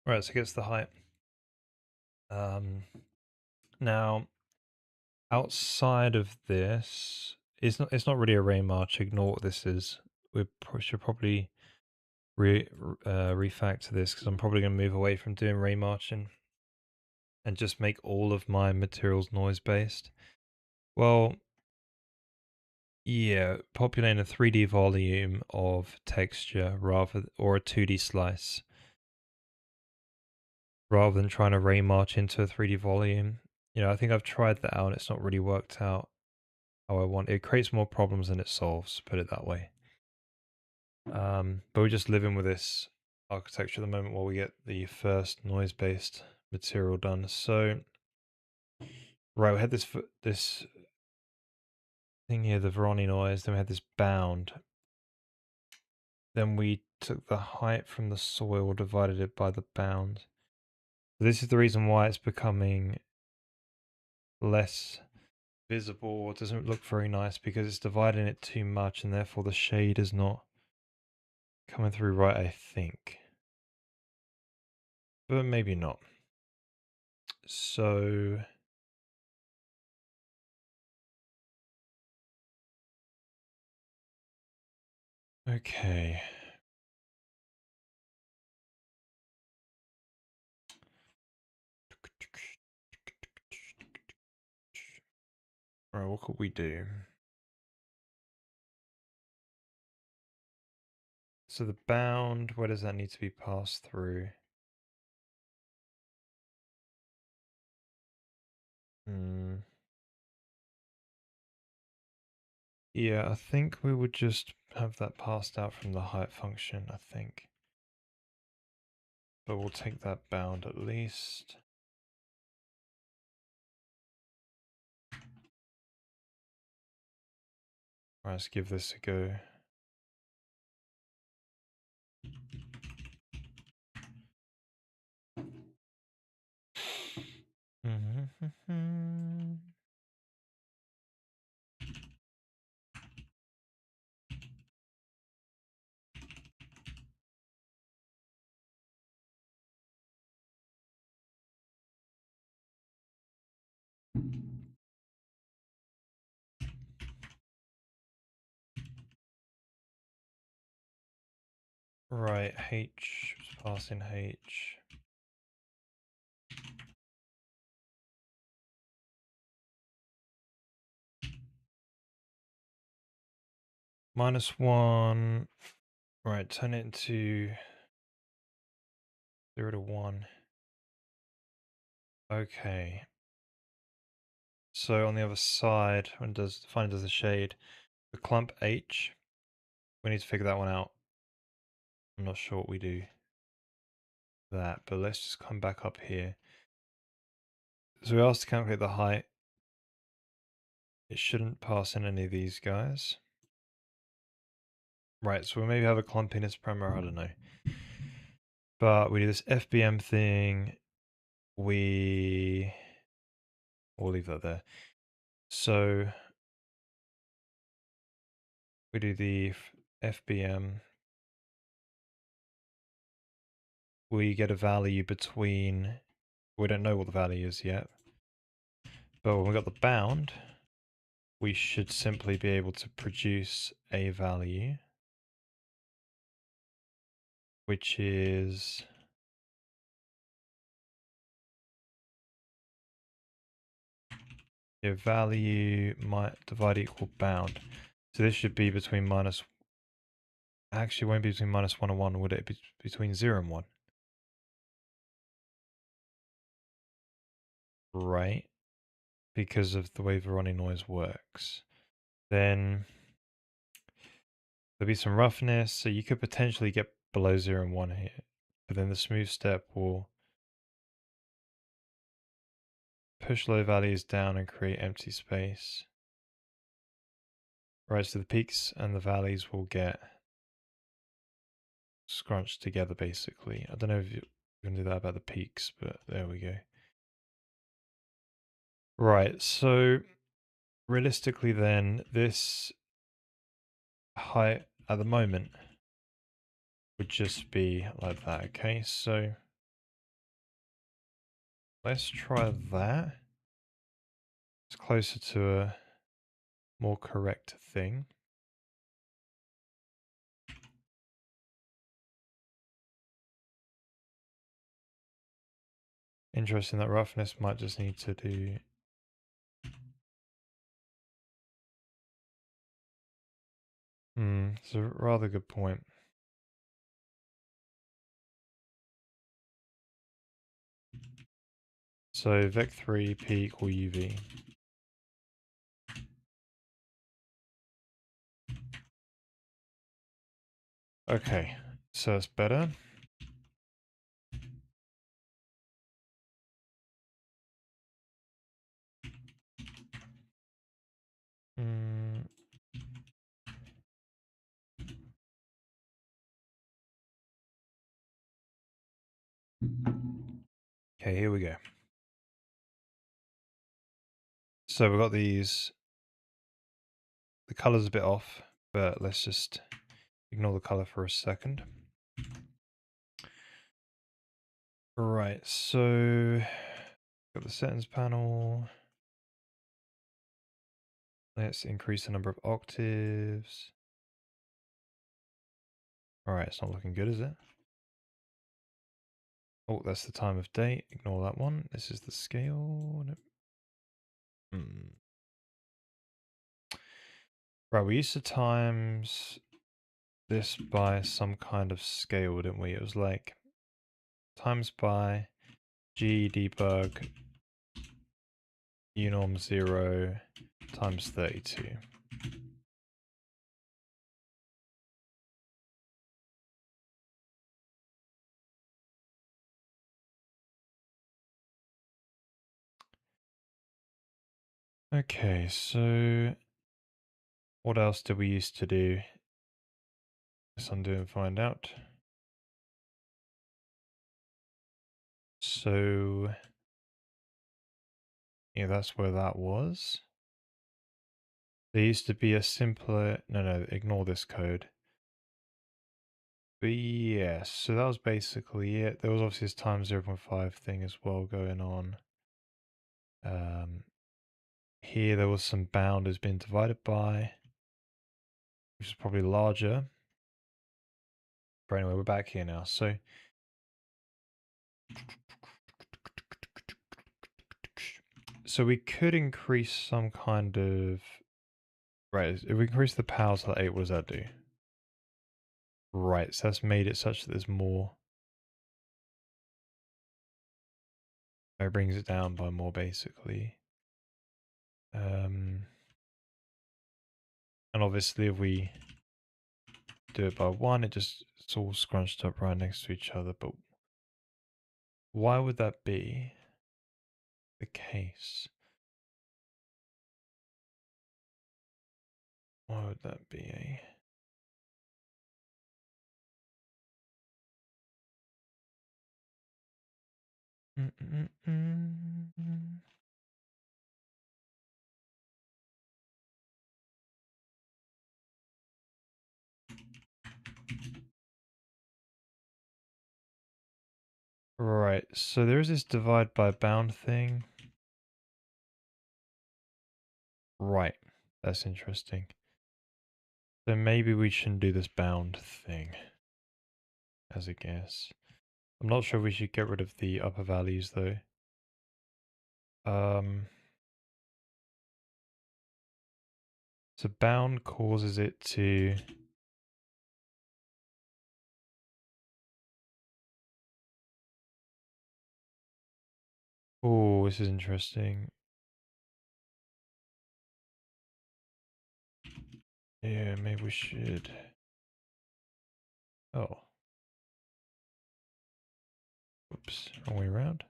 right, so gets the height. Now outside of this, it's not really a rain march. Ignore what this is. Should probably refactor this because I'm probably going to move away from doing rain marching and just make all of my materials noise based. Well, yeah, populating a 3D volume of texture or a 2D slice rather than trying to rain march into a 3D volume. You know, I think I've tried that out and it's not really worked out how I want. It creates more problems than it solves, put it that way. But we're just living with this architecture at the moment while we get the first noise-based material done. So, right, we had this thing here, the Veroni noise. Then we had this bound. Then we took the height from the soil, divided it by the bound. This is the reason why it's becoming less visible. It doesn't look very nice because it's dividing it too much, and therefore the shade is not coming through right, I think. But maybe not. So okay. Alright, what could we do? So the bound, where does that need to be passed through? Hmm. Yeah, I think we would just have that passed out from the height function, I think. But we'll take that bound at least. Alright, let's give this a go. Right, H, passing H. -1. Right, turn it into 0 to 1. Okay. So on the other side, when it does finally does the shade, the clump H, we need to figure that one out. I'm not sure what we do that, but let's just come back up here. So we asked to calculate the height. It shouldn't pass in any of these guys. Right, so we maybe have a clumpiness parameter, I don't know. But we do this FBM thing. We'll leave that there. So we do the FBM. We get a value between, we don't know what the value is yet. But when we got the bound, we should simply be able to produce a value, which is a value might divide equal bound. So this should be between minus, actually it won't be between -1 and 1, would it? Be between 0 and 1. Right, because of the way Voronoi noise works. Then there'll be some roughness, so you could potentially get below 0 and 1 here. But then the smooth step will push low values down and create empty space. Right, so the peaks and the valleys will get scrunched together basically. I don't know if you can do that about the peaks, but there we go. Right, so realistically then, this height at the moment would just be like that, okay? So let's try that. It's closer to a more correct thing. Interesting that roughness might just need to do. It's a rather good point. So vec3 p equal uv. Okay, so it's better. Mm. Okay, here we go. So we've got these, the color's a bit off, but let's just ignore the color for a second. Right, so got the settings panel. Let's increase the number of octaves. Alright, it's not looking good, is it? Oh, that's the time of day. Ignore that one. This is the scale. Nope. Right, we used to times this by some kind of scale, didn't we? It was like times by g debug unorm 0 times 32. Okay, so what else did we used to do? Let's undo and find out. So, yeah, that's where that was. There used to be a simpler, no, ignore this code. But yes, so that was basically it. There was obviously this times 0.5 thing as well going on. Here there was some bound has been divided by, which is probably larger. But anyway, we're back here now. So we could increase some kind of... Right, if we increase the power to 8, what does that do? Right, so that's made it such that there's more. It brings it down by more, basically. And obviously if we do it by 1, it's all scrunched up right next to each other. But why would that be the case? Why would that be a... Right, so there's this divide by bound thing. Right, that's interesting. So maybe we shouldn't do this bound thing as a guess. I'm not sure we should get rid of the upper values though. So bound causes it to... Oh, this is interesting. Yeah, maybe we should... Oh. Oops, wrong way around.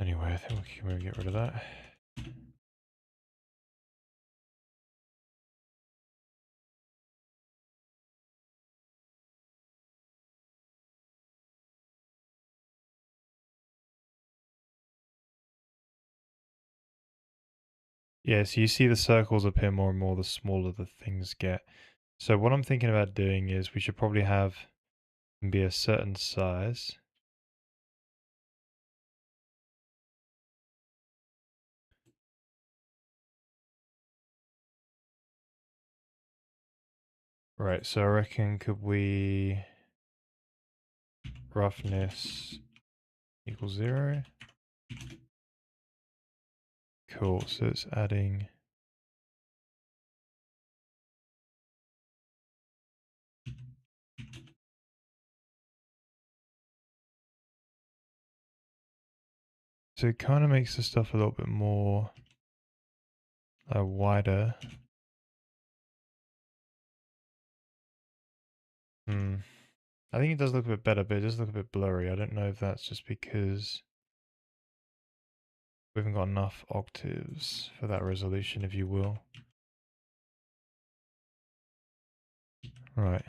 Anyway, I think we can maybe get rid of that. Yeah, so you see the circles appear more and more the smaller the things get. So what I'm thinking about doing is we should probably have them be a certain size. Right, so I reckon could we roughness equals 0? Cool, so it's adding... So it kind of makes the stuff a little bit more wider. I think it does look a bit better, but it does look a bit blurry. I don't know if that's just because we haven't got enough octaves for that resolution, if you will. Right.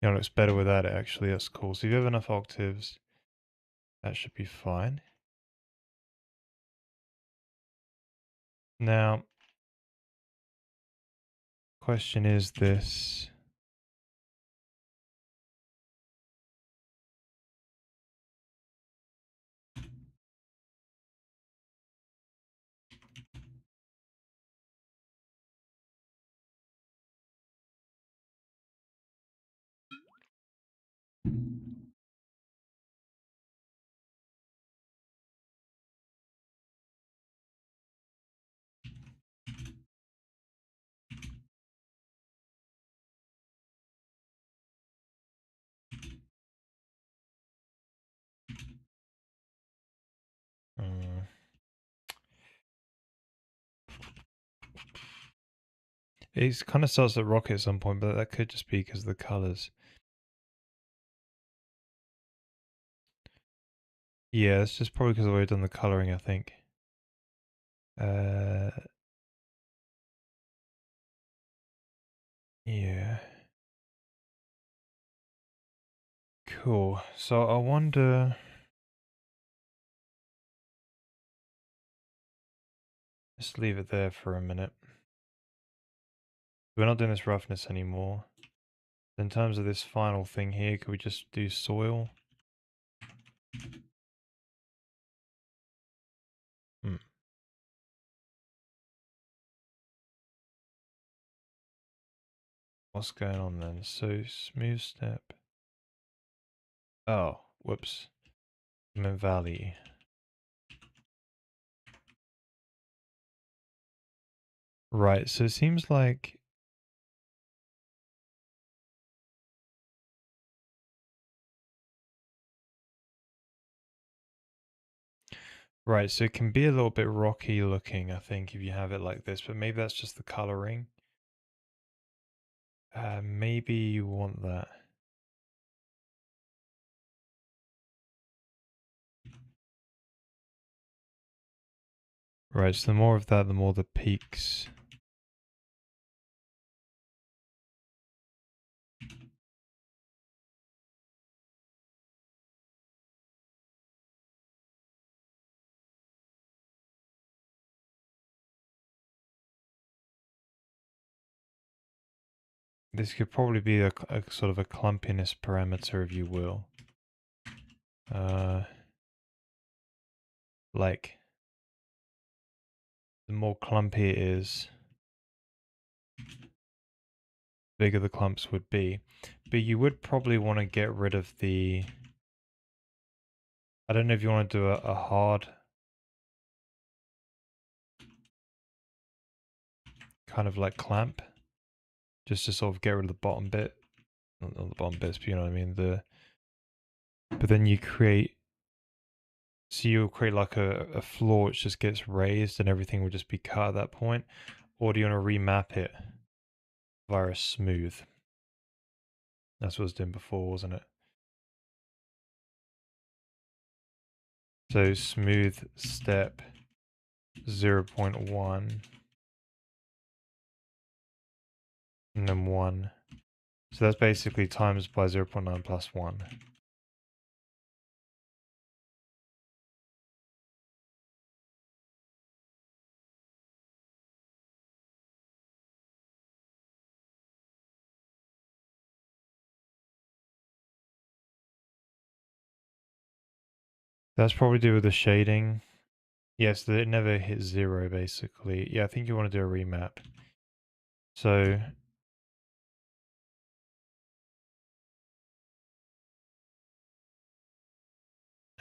You know, it looks better without it, actually. That's cool. So if you have enough octaves, that should be fine. Now, question is this. It kind of starts at rocket at some point, but that could just be because of the colors. Yeah, it's just probably because of the way we've done the coloring, I think. Yeah. Cool. So I wonder... Let's leave it there for a minute. We're not doing this roughness anymore. In terms of this final thing here, could we just do soil? What's going on then? So smooth step. Oh, whoops. I meant valley. Right, so it seems like right, so it can be a little bit rocky looking, I think, if you have it like this, but maybe that's just the coloring. Maybe you want that. Right, so the more of that, the more the peaks. This could probably be a sort of a clumpiness parameter, if you will. Like, the more clumpy it is, bigger the clumps would be. But you would probably want to get rid of the... I don't know if you want to do a hard kind of like clamp, just to sort of get rid of the bottom bit. Not the bottom bits, but you know what I mean. But then you create... So you'll create like a floor which just gets raised and everything will just be cut at that point. Or do you want to remap it via a smooth? That's what I was doing before, wasn't it? So smooth step 0.1 and then 1. So that's basically times by 0.9 plus 1. That's probably due with the shading. Yes, that it never hits 0 basically. Yeah, I think you want to do a remap. So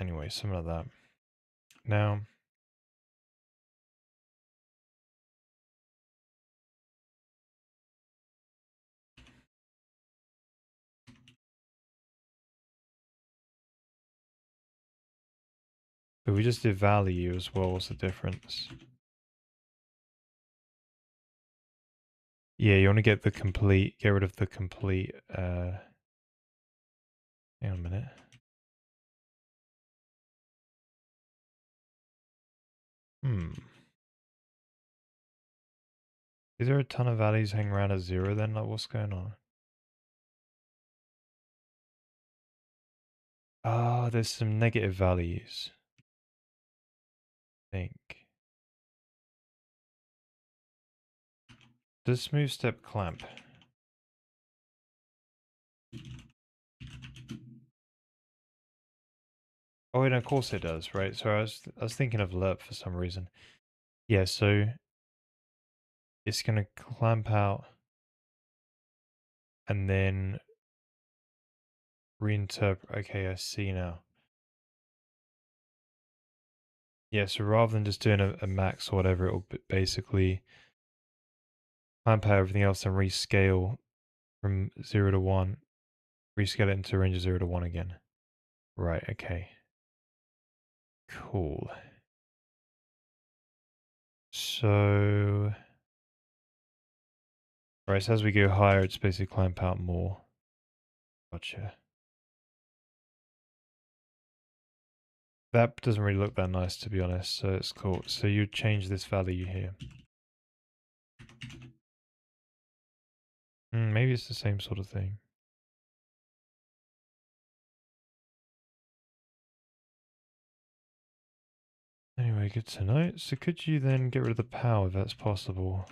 anyway, something like that. Now, if we just did value as well, what's the difference? Yeah, you want to get rid of the complete, hang on a minute. Is there a ton of values hanging around at 0 then? Like, what's going on? Ah, there's some negative values, I think. Does smooth step clamp? Oh, and of course it does, right? So I was thinking of lerp for some reason. Yeah, so it's gonna clamp out and then reinterpret. Okay, I see now. Yeah, so rather than just doing a max or whatever, it'll basically clamp out everything else and rescale from 0 to 1. Rescale it into range of 0 to 1 again. Right, okay. Cool. So... Right, so as we go higher, it's basically clamp out more. Gotcha. That doesn't really look that nice, to be honest, so it's cool. So you change this value here. Maybe it's the same sort of thing. Anyway, good to know. So could you then get rid of the power if that's possible?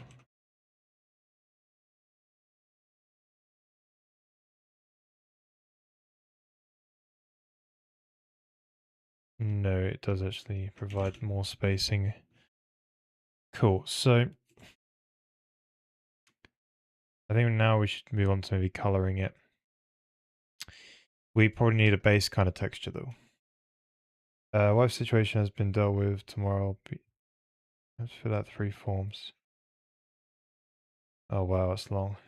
No, it does actually provide more spacing. Cool, so I think now we should move on to maybe coloring it. We probably need a base kind of texture though. Wife situation has been dealt with. Tomorrow, let's fill out 3 forms. Oh wow, it's long.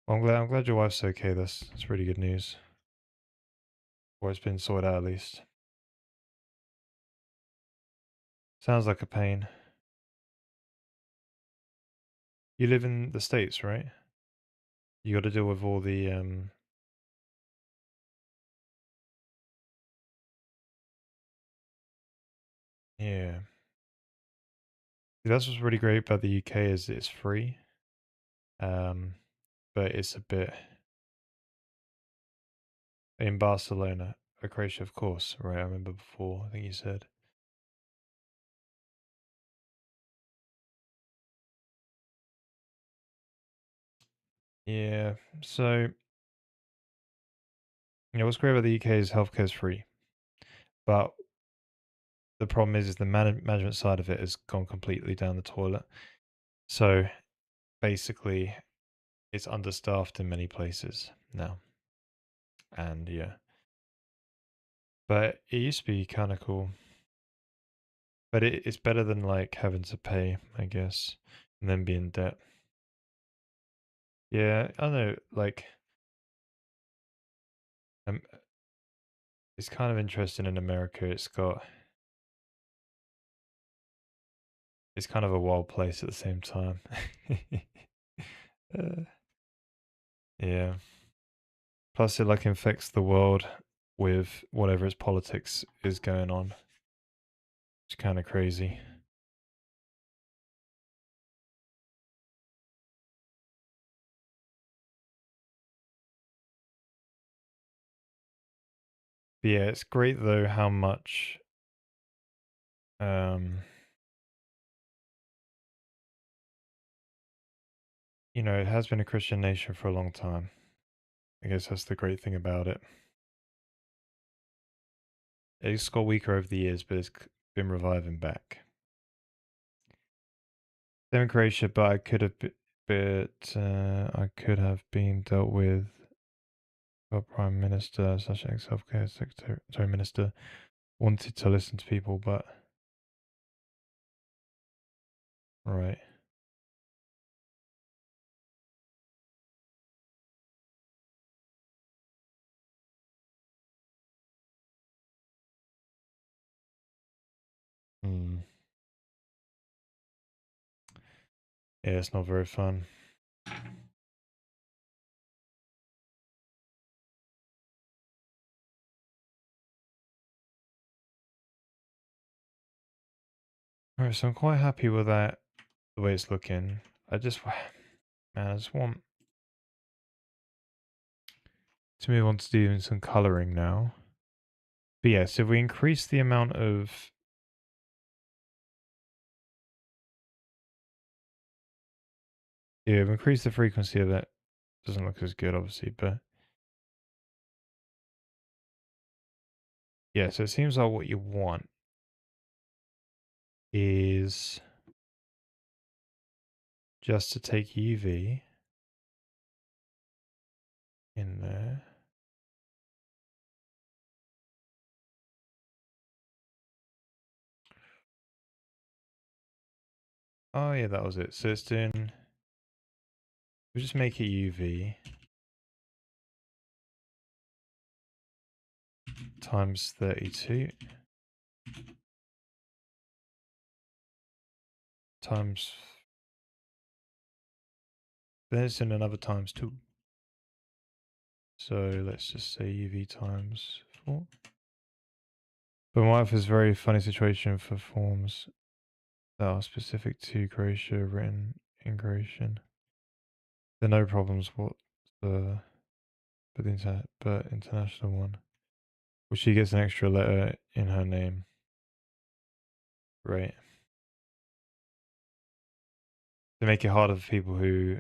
Well, I'm glad your wife's okay. That's really good news. Or it's been sorted out at least. Sounds like a pain. You live in the States, right? You got to deal with all the yeah. That's what's really great about the UK is it's free. Um, but it's a bit in Barcelona, Croatia, of course, right? I remember before. I think you said. Yeah. So what's great about the UK is healthcare is free, but the problem is the management side of it has gone completely down the toilet. So basically, it's understaffed in many places now, and yeah. But it used to be kind of cool. But it's better than like having to pay, I guess, and then be in debt. Yeah, I know. Like, um, it's kind of interesting in America. It's kind of a wild place at the same time. uh, yeah. Plus, it like infects the world with whatever its politics is going on. It's kind of crazy. But yeah, it's great though how much um it has been a Christian nation for a long time. I guess that's the great thing about it. It's got weaker over the years, but it's been reviving back. Same in Croatia, but I could have been dealt with by Prime Minister slash ex healthcare secretary, sorry, Minister wanted to listen to people, but right. Hmm. Yeah, it's not very fun. Alright, so I'm quite happy with that, the way it's looking. I just, man, I just want to move on to doing some coloring now. But yes, if we increase the amount of yeah, if we increase the frequency of it, doesn't look as good, obviously, but yeah, so it seems like what you want is just to take UV in there. Oh yeah, that was it. So it's doing, we'll just make it UV times 32 times, then it's in another times 2. So let's just say UV times 4. But my wife is a very funny situation for forms that are specific to Croatia written in Croatian. There are no problems what the but international one. Well, she gets an extra letter in her name. Right. To make it harder for people who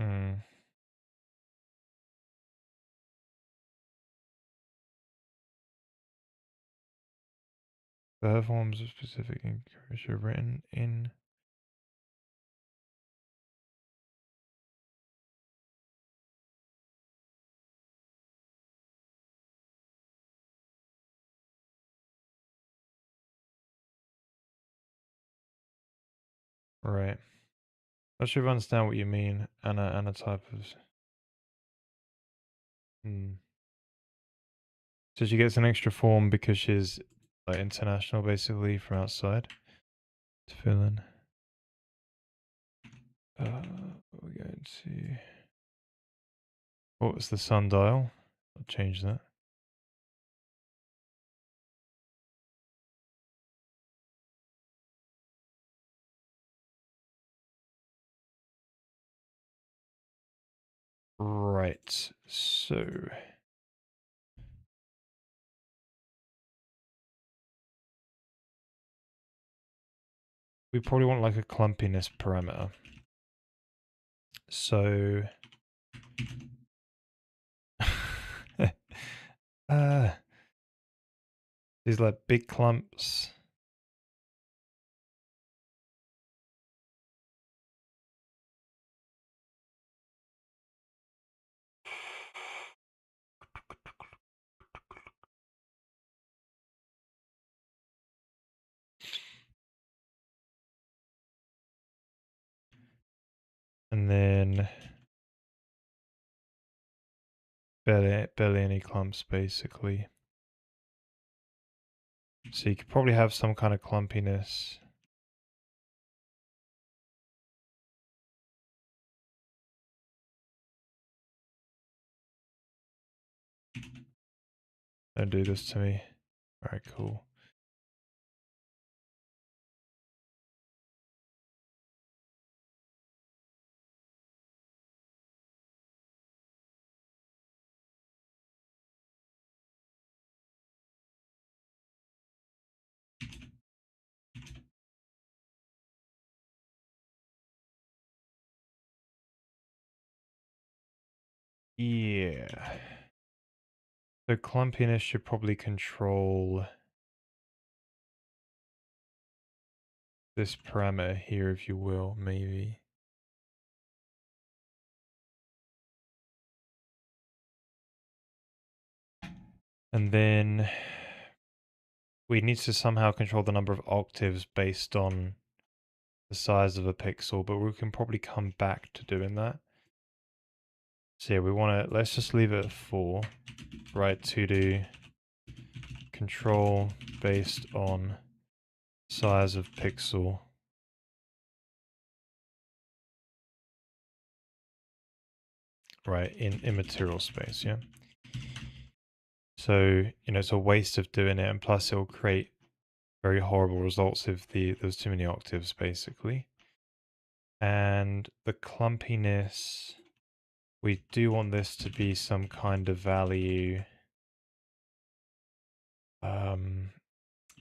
mm, The forms of specific encourage are written in. Right. Not sure if I understand what you mean. And a type of. So she gets an extra form because she's like international, basically from outside to fill in. We're going to. What was the sundial? I'll change that. Right. So we probably want like a clumpiness parameter. So these like big clumps. And then barely any clumps, basically. So you could probably have some kind of clumpiness. Don't do this to me. Alright, cool. Yeah. So clumpiness should probably control this parameter here, if you will, maybe. And then we need to somehow control the number of octaves based on the size of a pixel, but we can probably come back to doing that. So yeah, we want to, let's just leave it at 4. Right, to do control based on size of pixel. Right, in immaterial space, yeah. So, it's a waste of doing it, and plus it will create very horrible results if there's too many octaves, basically. And the clumpiness, we do want this to be some kind of value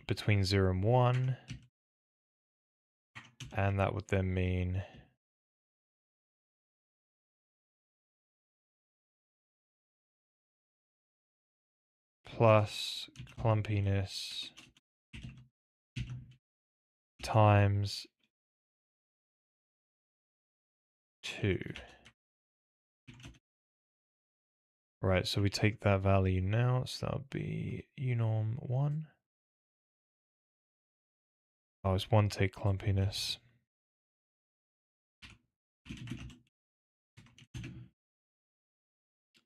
between 0 and 1. And that would then mean plus clumpiness times 2. Right, so we take that value now, so that would be unorm 1. Oh, it's 1 take clumpiness.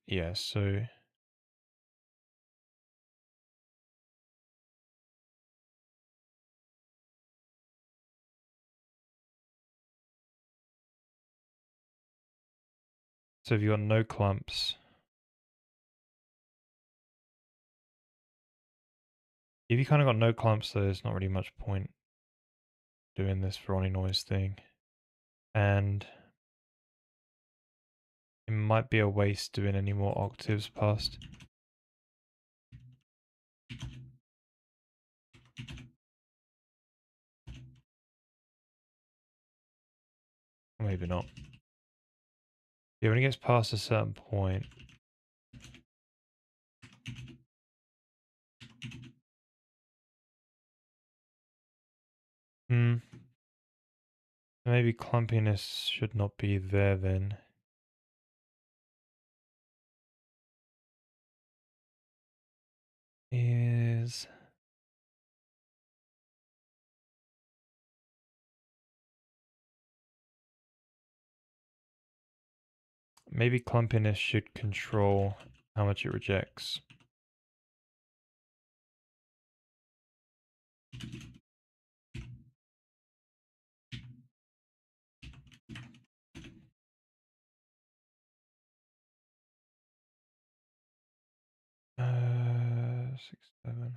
Yeah, so if you've got no clumps, if you kind of got no clumps, there's not really much point doing this Ronnie noise thing. And it might be a waste doing any more octaves past. Or maybe not. Yeah, when it gets past a certain point, Hmm. Maybe clumpiness should not be there then. Is maybe clumpiness should control how much it rejects. Six, 7.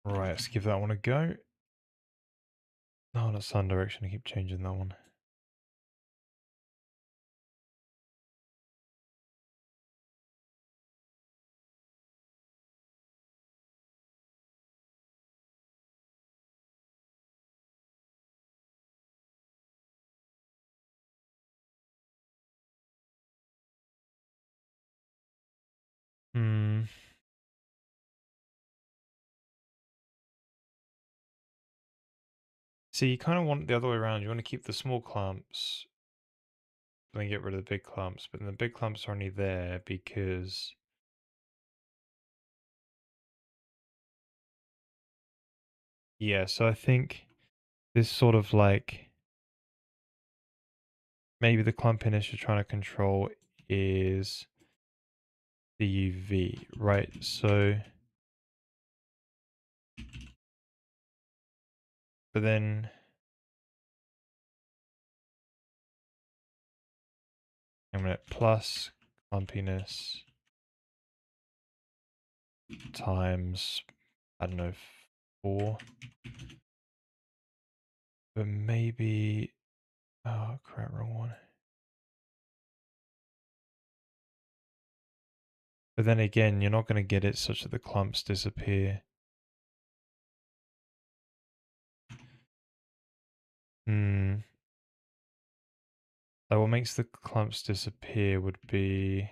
Right, let's give that one a go. No, not sun direction. I keep changing that one. Hmm. See, you kind of want it the other way around. You want to keep the small clumps, then get rid of the big clumps. But then the big clumps are only there because, yeah. So I think this sort of like maybe the clumpiness you're trying to control is the UV, right? So, but then I'm gonna plus clumpiness times, I don't know, 4. But maybe, oh crap, wrong one. But then again, you're not going to get it such that the clumps disappear. Hmm. Like what makes the clumps disappear would be...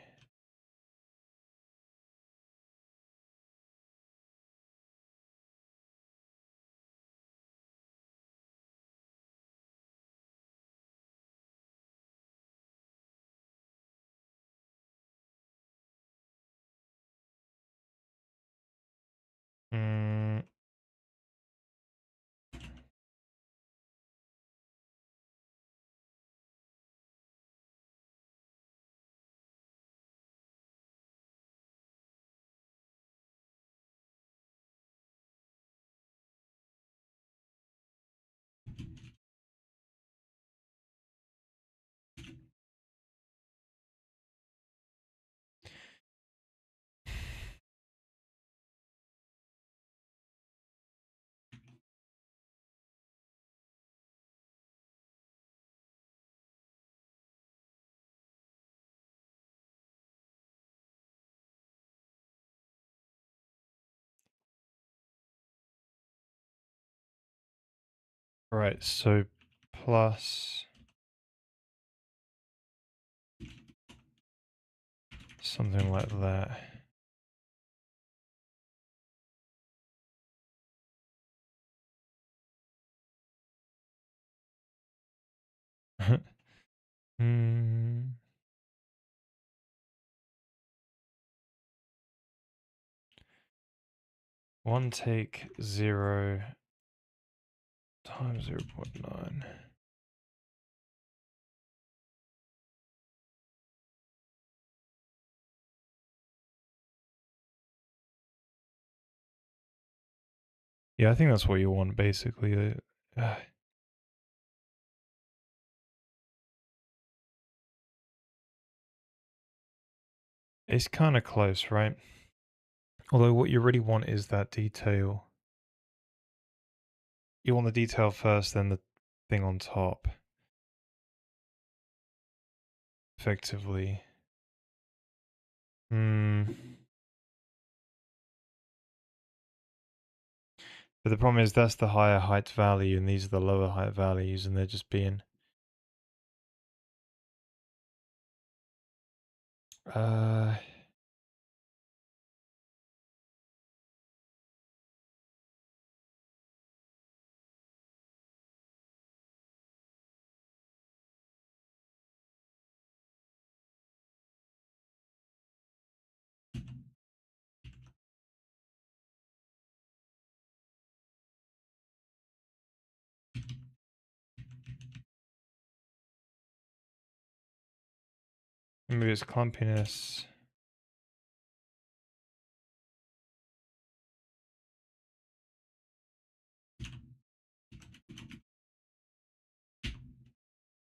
Hmm. Right, so plus something like that. Hmm. One take 0 times 0.9. Yeah, I think that's what you want basically. It's kind of close, right? Although what you really want is that detail. You want the detail first, then the thing on top, effectively. Hmm. But the problem is that's the higher height value, and these are the lower height values, and they're just being... Uh, Maybe it's clumpiness.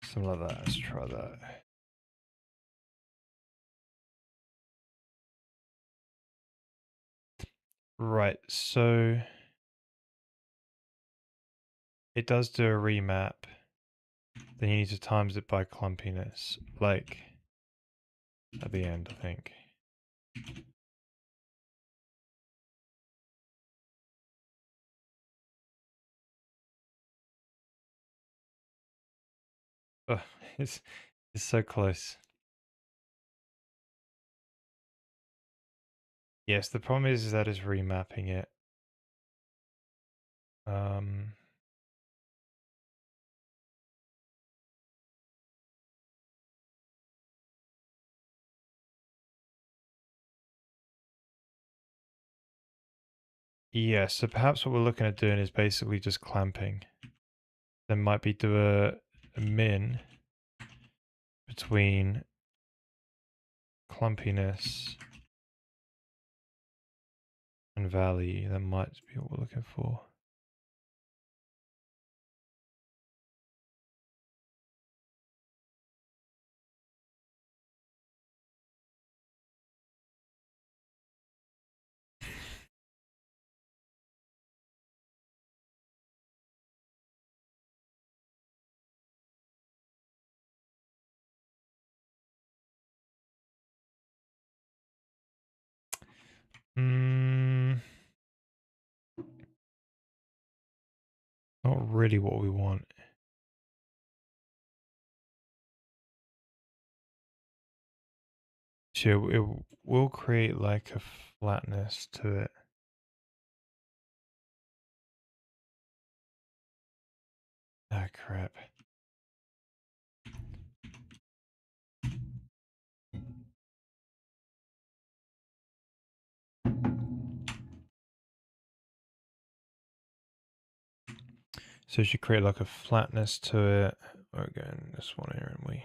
Something like that. Let's try that. Right, so it does do a remap. Then you need to times it by clumpiness, like at the end, I think. Oh, it's so close. Yes, the problem is that it's remapping it. Um, yeah, so perhaps what we're looking at doing is basically just clamping. Then might be do a min between clumpiness and value. That might be what we're looking for. Not really what we want. So it will create like a flatness to it. Ah, crap. So it should create like a flatness to it. We're going this one here, and we.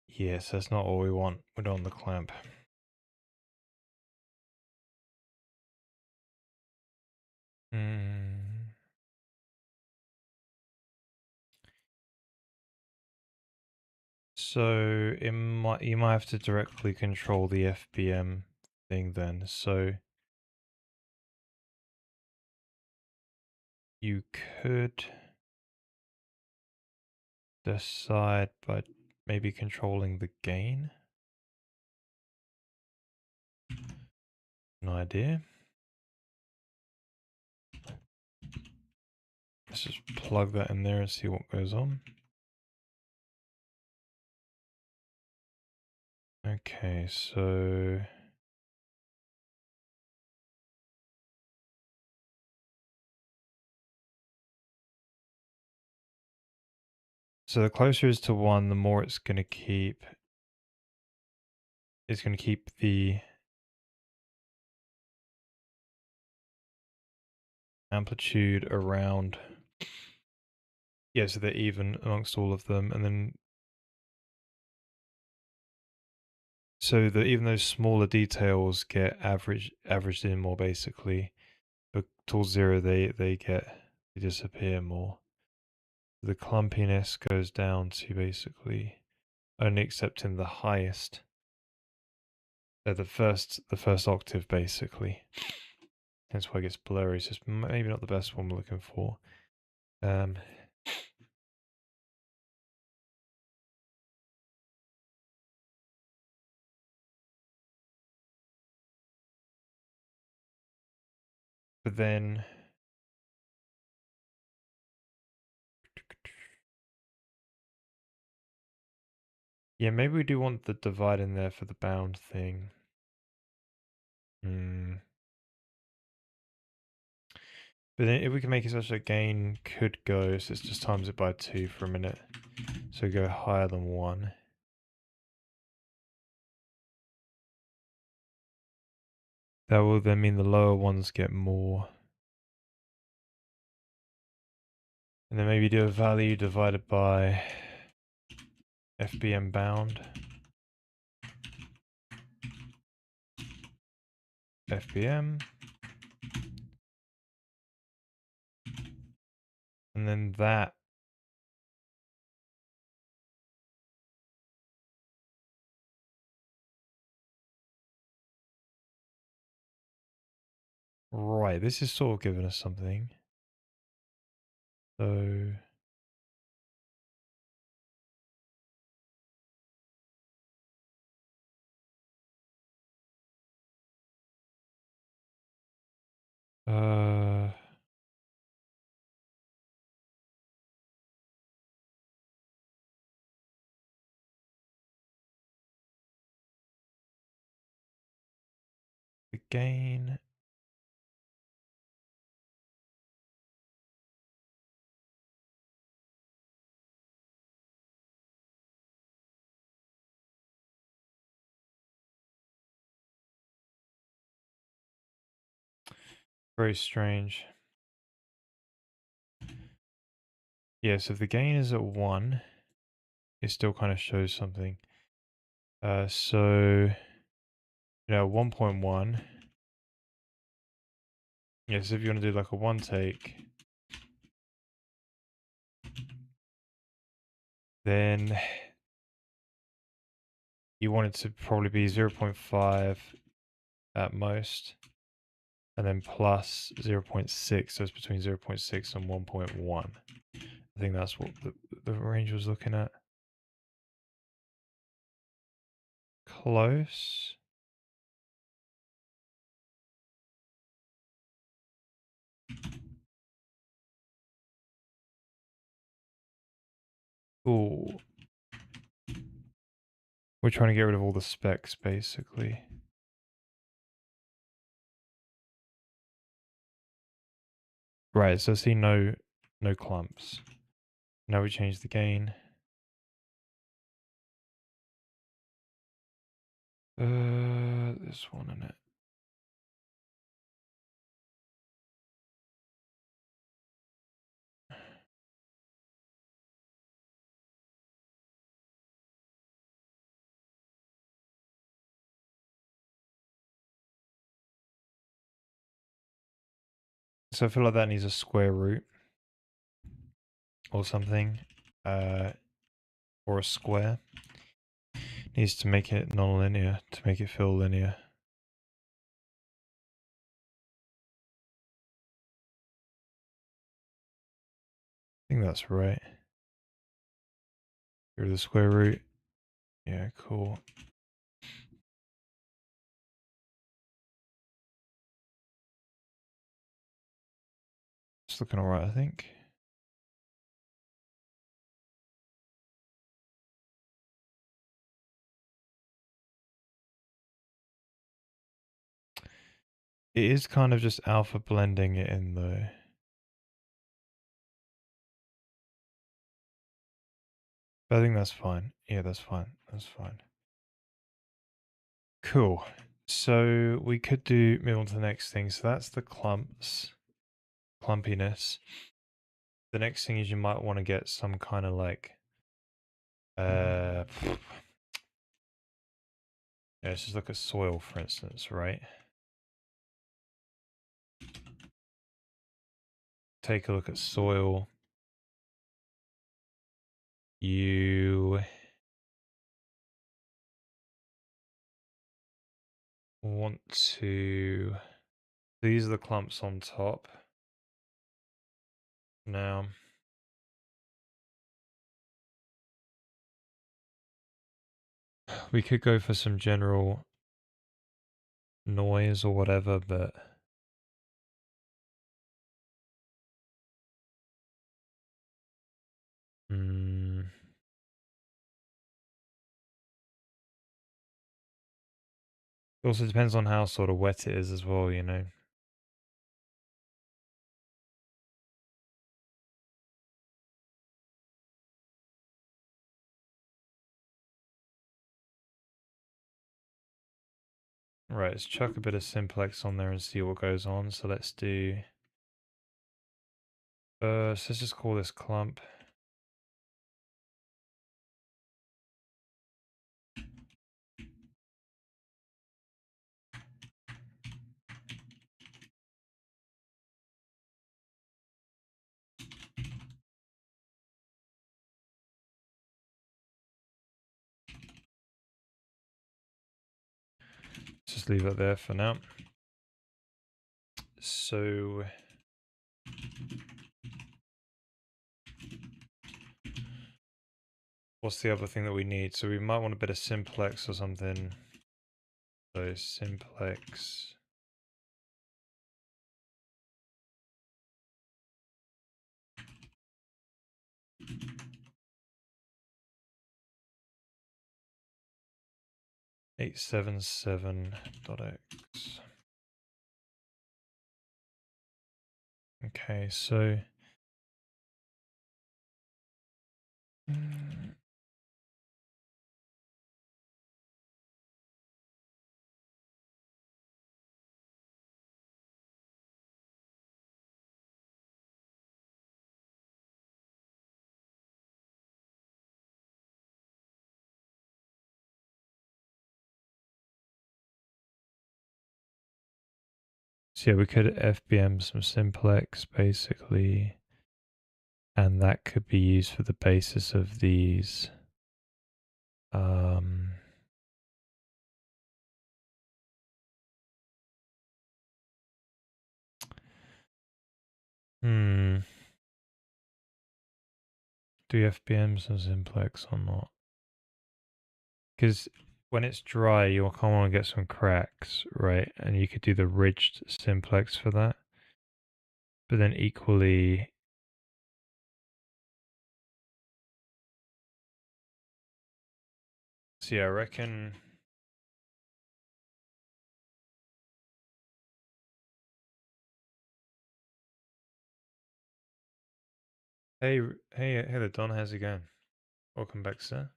Yes, that's not what we want. We don't want the clamp. So you might have to directly control the FBM thing then. So you could decide by maybe controlling the gain. An idea. Let's just plug that in there and see what goes on. Okay, so the closer it is to 1, the more it's going to keep. It's going to keep the amplitude around. Yeah, so they're even amongst all of them, and then so that even those smaller details get averaged in more basically, but towards 0 they disappear more. The clumpiness goes down to basically only accepting the highest, the first octave basically. Hence why it gets blurry. So it's maybe not the best one we're looking for. But then yeah, maybe we do want the divide in there for the bound thing. But then if we can make it such that gain could go, so it's just times it by 2 for a minute. So go higher than 1. That will then mean the lower ones get more. And then maybe do a value divided by FBM bound. FBM. And then that. Right, this is sort of giving us something. So the gain. Very strange. Yeah, so if the gain is at 1, it still kind of shows something. So, 1.1. Yes, if you want to do like a 1 take, then you want it to probably be 0.5 at most, and then plus 0.6, so it's between 0.6 and 1.1. I think that's what the range was looking at. Close. Ooh. We're trying to get rid of all the specs, basically. Right, so see no clumps. Now we change the gain. This one in it. So I feel like that needs a square root or something, or a square. Needs to make it non-linear to make it feel linear. I think that's right. Get rid of the square root. Yeah, cool. It's looking alright, I think. It is kind of just alpha blending it in though. But I think that's fine. Yeah, that's fine. That's fine. Cool. So we could move on to the next thing. So that's the clumpiness. The next thing is you might want to get some kind of like, yeah, let's just look at soil, for instance, right? Take a look at soil. You want to, these are the clumps on top. Now, we could go for some general noise or whatever, but it also depends on how sort of wet it is as well, you know. Right, let's chuck a bit of simplex on there and see what goes on. So let's do, so let's just call this clump. Just leave it there for now. So what's the other thing that we need? So we might want a bit of simplex or something. So simplex. .877.x. Okay, so yeah, we could FBM some simplex basically, and that could be used for the basis of these. Hmm. Do FBM some simplex or not? Because when it's dry, you'll kind of want to get some cracks, right? And you could do the ridged simplex for that. But then equally, so yeah, I reckon. Hey, hey, hey, Don, how's it going? Welcome back, sir.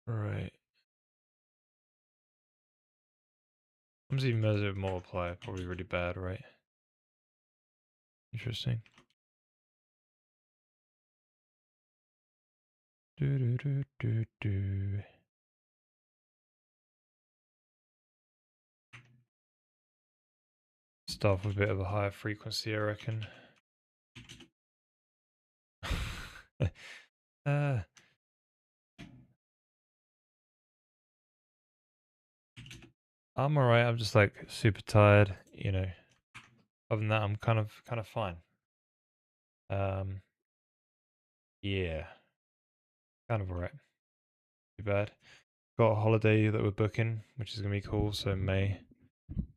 Right. I'm just even measure multiply, probably really bad, right? Interesting. Do do do do do. Start with a bit of a higher frequency, I reckon. uh, I'm alright. I'm just like super tired, you know. Other than that, I'm kind of fine. Yeah, kind of alright. Too bad. Got a holiday that we're booking, which is gonna be cool. So May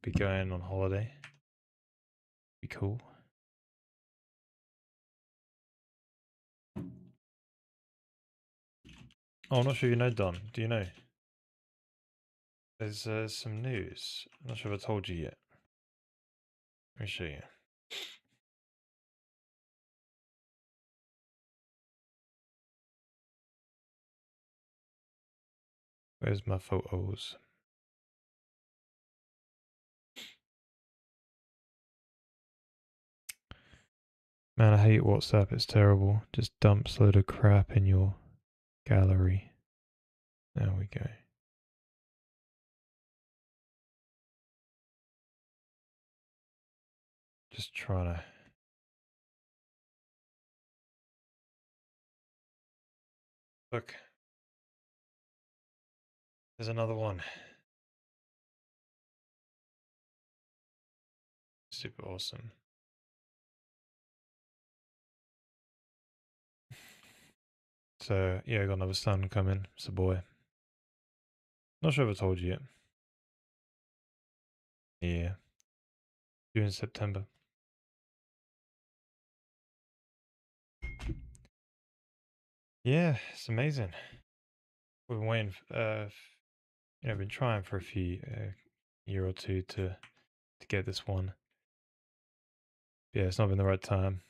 be going on holiday. Be cool. Oh, I'm not sure you know, Don. Do you know? There's some news. I'm not sure if I told you yet. Let me show you. Where's my photos? Man, I hate WhatsApp. It's terrible. Just dumps a load of crap in your gallery. There we go. Just trying to. Look. There's another one. Super awesome. So, yeah, I got another son coming. It's a boy. Not sure if I told you yet. Yeah. Due in September. Yeah, it's amazing. We've been waiting, been trying for a few year or two to get this one. Yeah, it's not been the right time.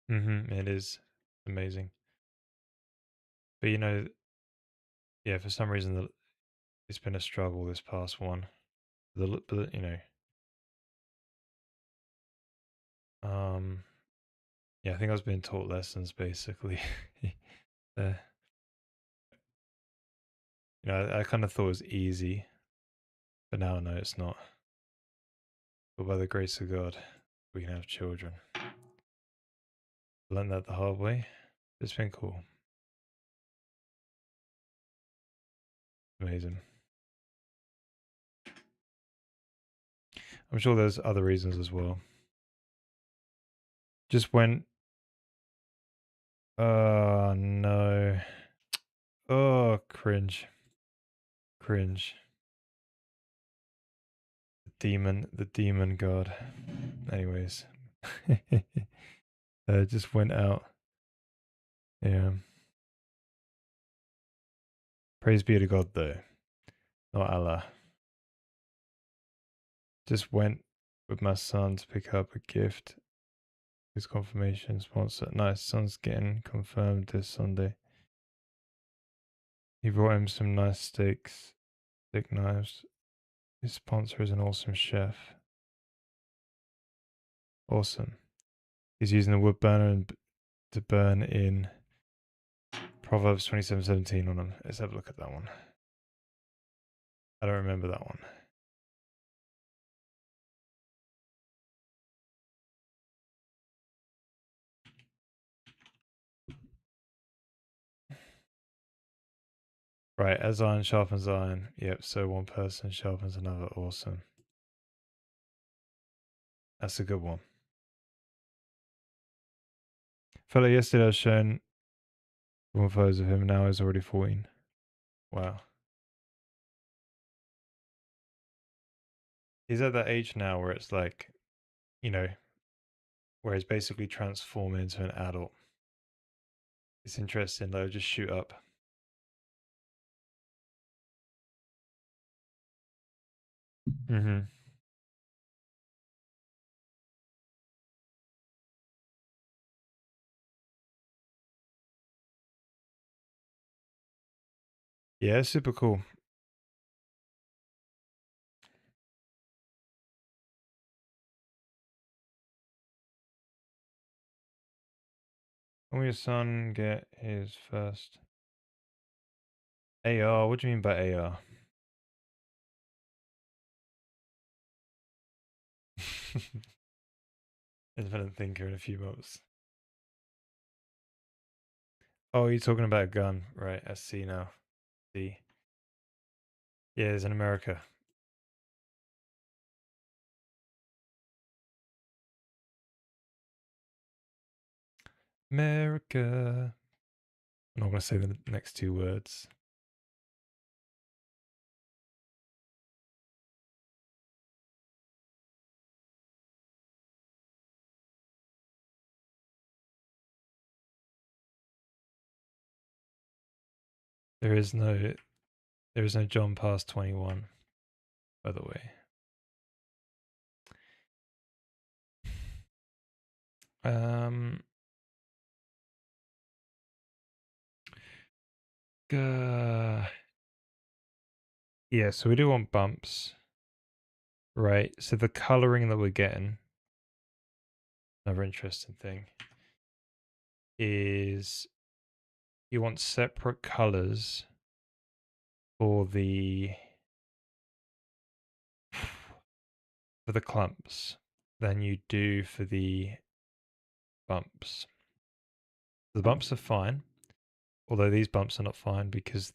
It is amazing. But yeah, for some reason it's been a struggle this past one. But um, yeah, I think I was being taught lessons basically. uh, I kind of thought it was easy, but now I know it's not. But by the grace of God, we can have children. Learned that the hard way. It's been cool. Amazing. I'm sure there's other reasons as well. Just went, oh no. Oh, cringe. Cringe. The demon god. Anyways. Just went out. Yeah. Praise be to God though, not Allah. Just went with my son to pick up a gift. His confirmation sponsor. Nice, son's getting confirmed this Sunday. He brought him some nice steak knives. His sponsor is an awesome chef. Awesome. He's using a wood burner to burn in Proverbs 27:17 on him. Let's have a look at that one. I don't remember that one. Right, as iron sharpens iron. Yep, so one person sharpens another. Awesome. That's a good one. Fella yesterday I was shown one photos of him, now he's already 14. Wow. He's at that age now where it's like, you know, where he's basically transformed into an adult. It's interesting, they'll just shoot up. Mm-hmm. Yeah, super cool. When will your son get his first AR? What do you mean by AR? Independent thinker in a few months. Oh, you're talking about a gun, right? I see now. See. Yeah, it's in America. America. I'm not going to say the next two words. There is no John past 21, by the way. Um yeah, so we do want bumps. Right. So the coloring that we're getting, another interesting thing, is you want separate colors for the clumps than you do for the bumps. The bumps are fine, although these bumps are not fine because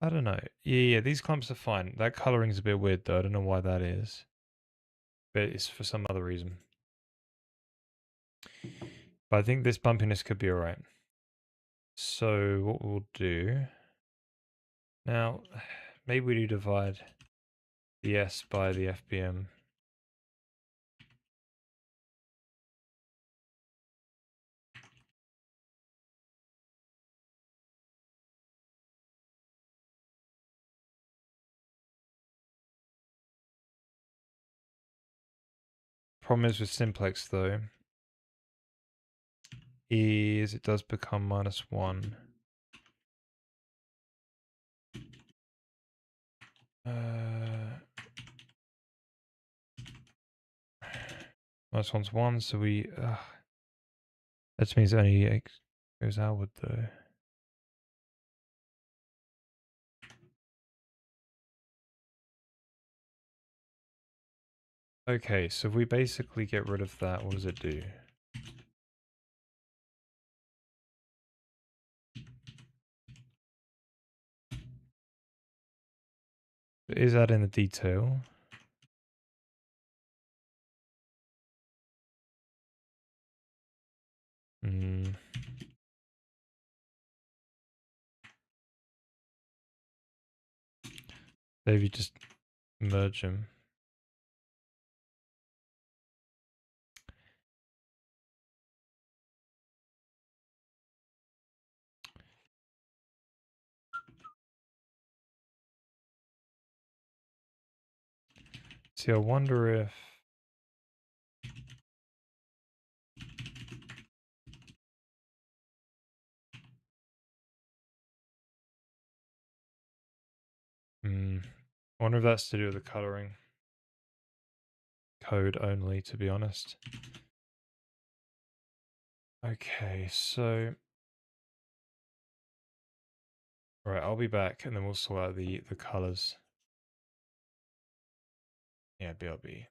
I don't know. Yeah, these clumps are fine. That coloring's a bit weird though. I don't know why that is, but it's for some other reason. But I think this bumpiness could be alright. So what we'll do now, maybe we do divide the S by the FBM. Problem is with simplex though, is it does become -1. -1's 1, so we that means only X goes outward though. Okay, so if we basically get rid of that, what does it do? Is that in the detail? Hmm. Maybe just merge them. See, I wonder if I wonder if that's to do with the coloring code only, to be honest. Okay, so right, I'll be back and then we'll sort out the colors. Yeah, BRB.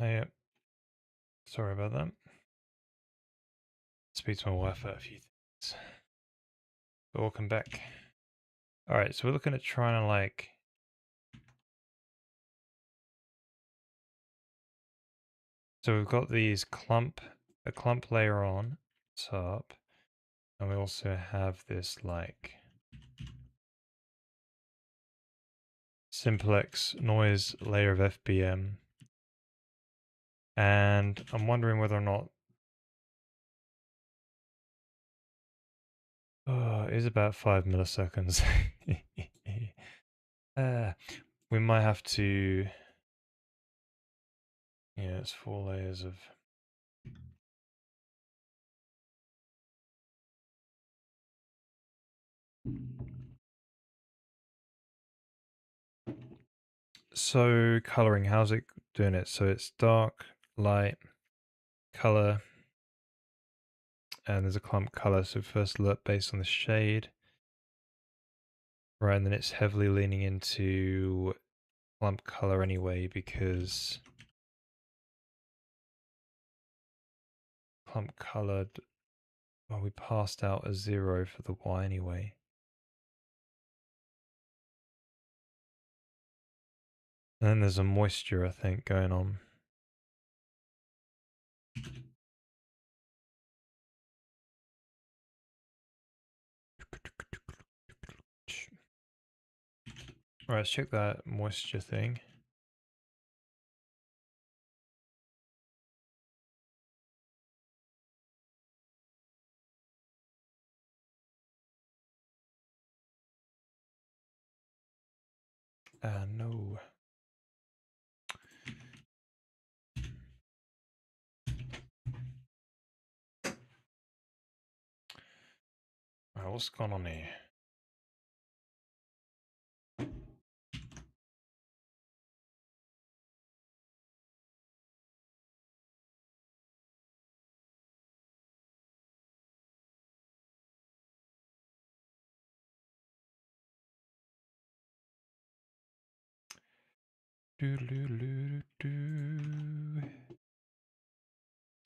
Hey, sorry about that. Speak to my wife about a few things. But welcome back. Alright, so we're looking at trying to like... So we've got a clump layer on top, and we also have this like simplex noise layer of FBM. And I'm wondering whether or not it is about 5 milliseconds. We might have to, yeah, it's 4 layers of. So coloring, how's it doing it? So it's dark, light, color, and there's a clump color. So first look based on the shade, right? And then it's heavily leaning into clump color anyway because clump colored. Well, we passed out a 0 for the Y anyway. And then there's a moisture, I think, going on. Alright, let's check that moisture thing. No. Alright, what's going on here?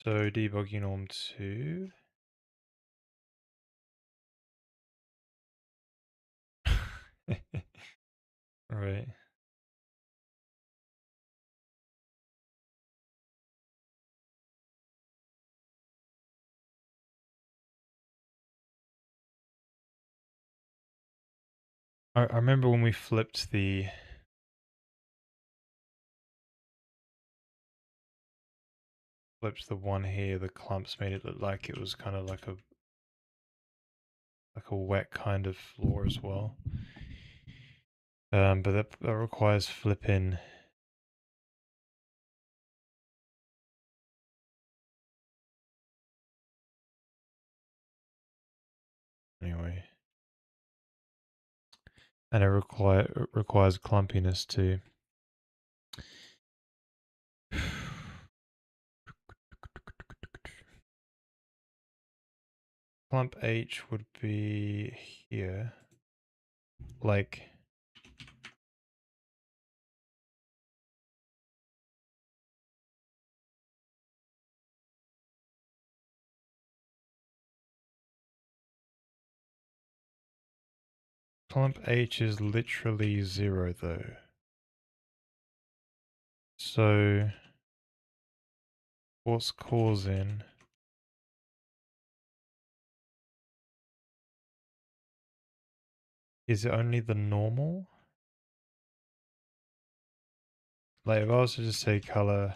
So debug norm 2. Right. I remember when we flipped the one here, the clumps made it look like it was kind of like a wet kind of floor as well. But that requires flipping. Anyway. And it requires clumpiness too. Clump H would be here. Like clump H is literally 0 though. So what's causing? Is it only the normal? Like if I was to just say color.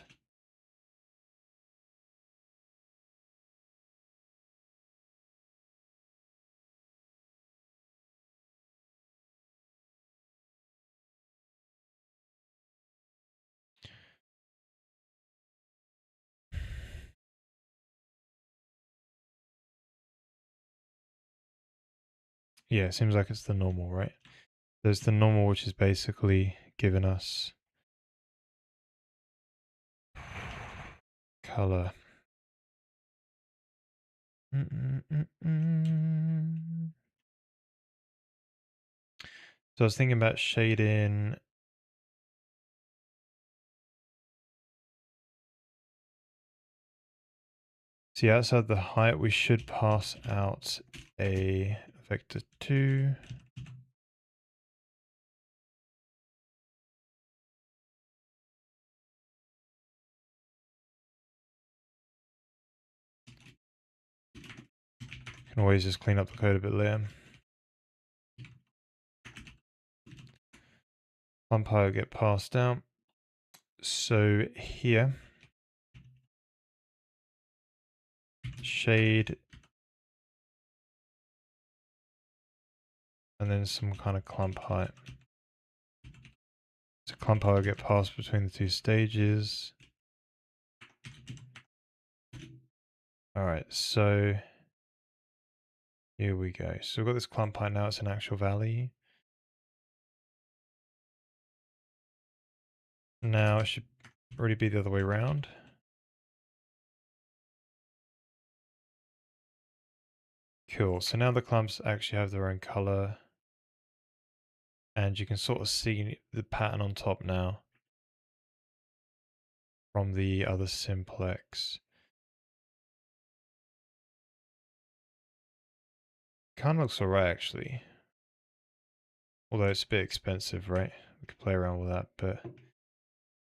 Yeah, it seems like it's the normal, right? There's the normal, which is basically giving us color. So I was thinking about shading See, outside the height, we should pass out a vector 2. Can always just clean up the code a bit later. Clump height will get passed out. So here, shade, and then some kind of clump height. So clump height will get passed between the two stages. Alright, so here we go. So we've got this clump height now, it's an actual value. Now it should already be the other way around. Cool, so now the clumps actually have their own color. And you can sort of see the pattern on top now from the other simplex. Kind of looks alright actually. Although it's a bit expensive, right? We could play around with that, but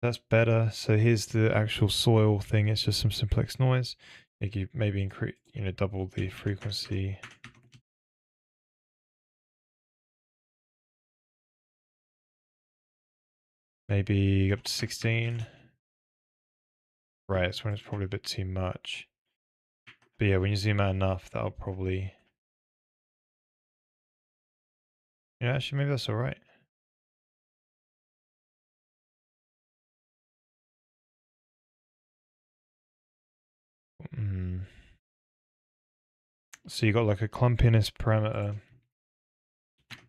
that's better. So here's the actual soil thing. It's just some simplex noise. You could maybe increase, double the frequency. Maybe up to 16. Right, it's when it's probably a bit too much. But yeah, when you zoom out enough, that'll probably... actually maybe that's alright. So you got like a clumpiness parameter,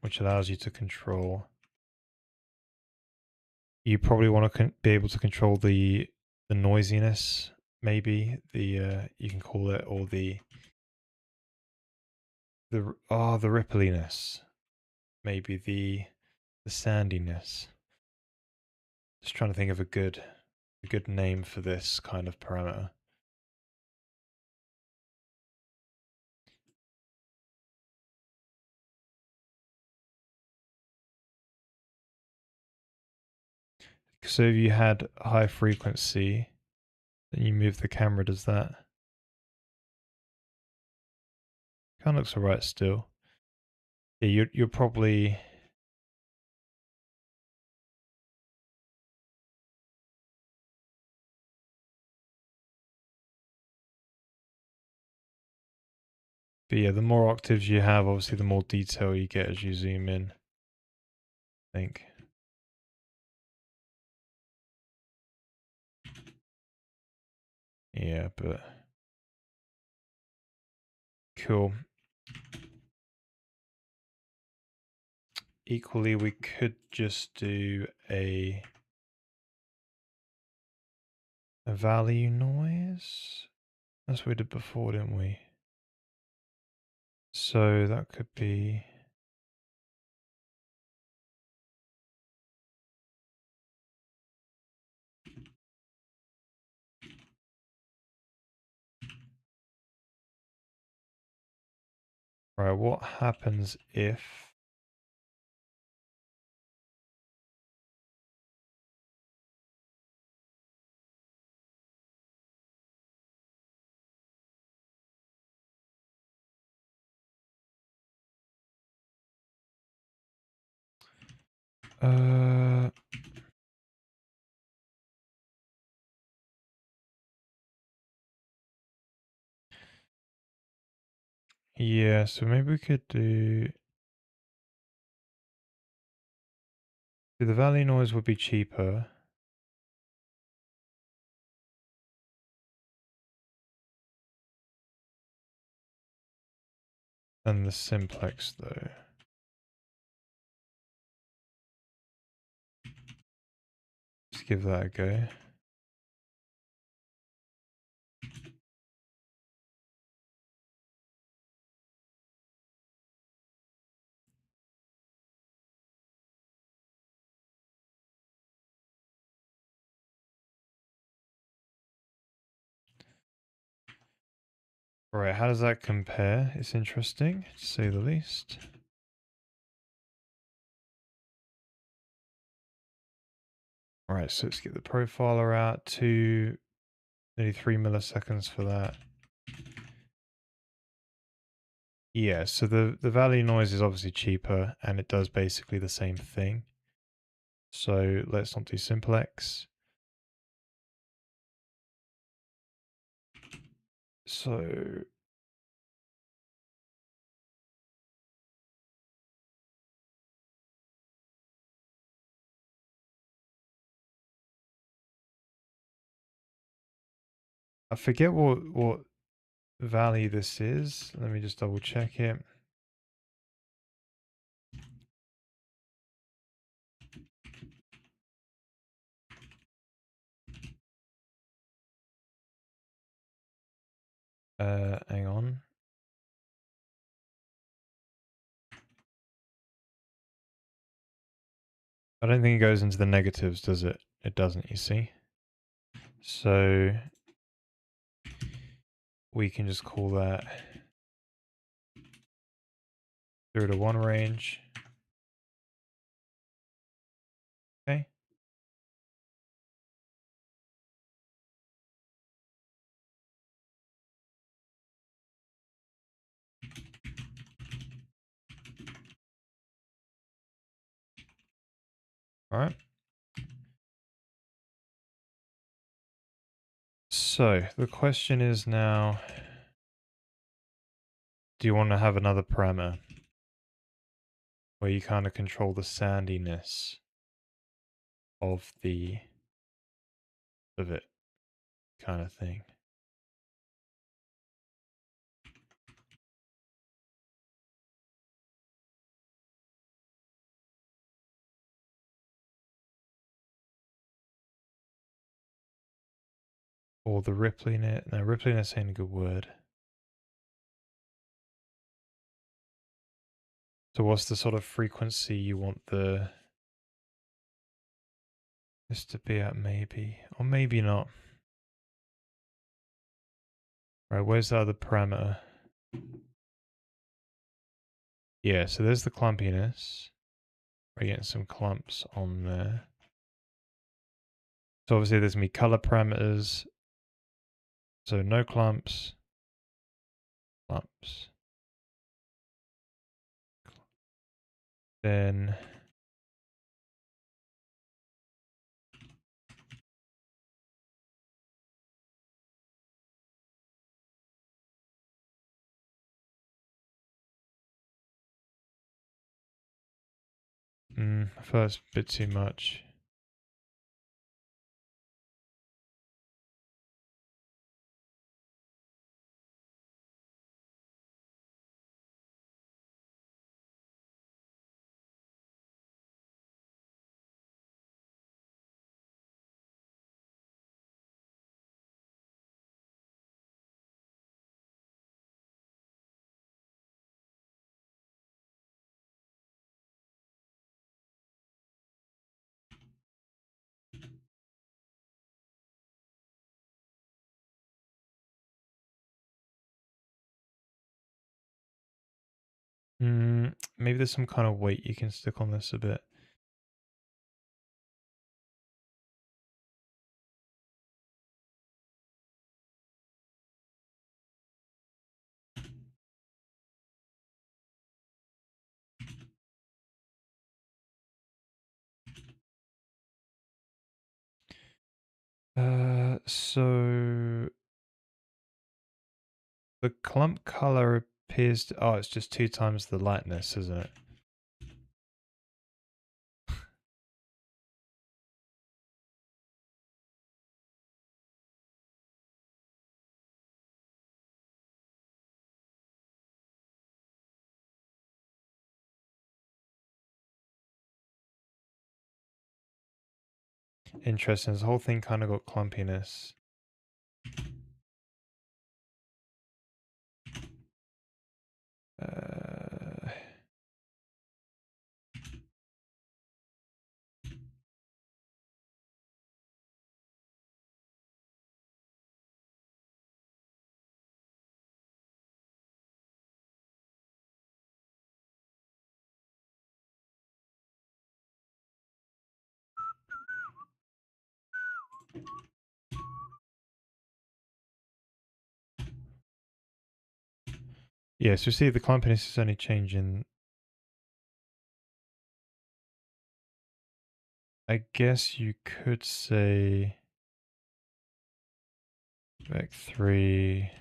which allows you to control. You probably want to be able to control the noisiness, maybe you can call it, or the rippliness, maybe the sandiness. Just trying to think of a good name for this kind of parameter. So if you had high frequency, then you move the camera, does that? Kind of looks alright still. Yeah, you're probably... But yeah, the more octaves you have, obviously the more detail you get as you zoom in, I think. Yeah, but... Cool. Equally, we could just do a value noise. That's what we did before, didn't we? So that could be... Right, what happens if... yeah, so maybe we could do... The value noise would be cheaper. Than the simplex, though. Let's give that a go. Right, how does that compare? It's interesting, to say the least. Alright, so let's get the profiler out to nearly 3 milliseconds for that. Yeah, so the Valley noise is obviously cheaper and it does basically the same thing. So let's not do simplex. So I forget what Valley this is. Let me just double check it. Hang on. I don't think it goes into the negatives, does it? It doesn't, you see? So we can just call that 0 to 1 range. Okay. All right. So the question is now, do you want to have another parameter where you kind of control the sandiness of it kind of thing? Or the rippliness? No, rippliness ain't a good word. So what's the sort of frequency you want this to be at, maybe? Or maybe not. Right, where's the other parameter? Yeah, so there's the clumpiness. We're getting some clumps on there. So obviously there's me color parameters. So no clumps. Clumps. Then I feel that's a bit too much. Maybe there's some kind of weight you can stick on this a bit. So the clump color appears to, oh, it's just 2 times the lightness, isn't it? Interesting. This whole thing kind of got clumpiness. Uh, Yeah, so see the clumpiness is only changing. I guess you could say back 3.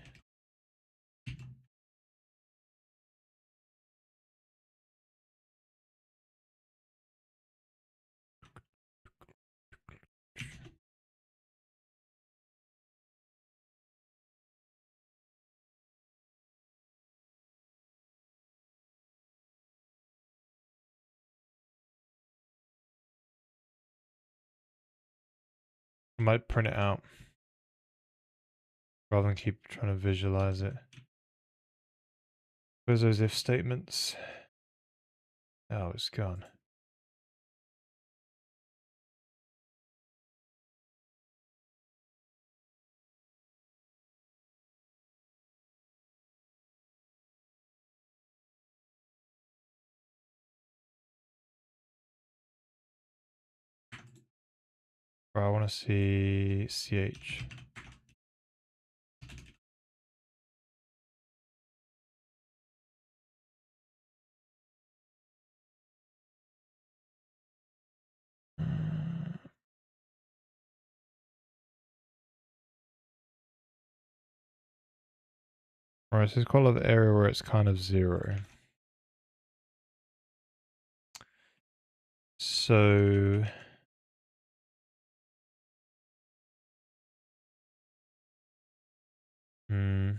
I might print it out rather than keep trying to visualize it. Where's those if statements? Oh, it's gone. Right, I want to see ch. Alright, so it's quite a lot of area where it's kind of 0. So hmm.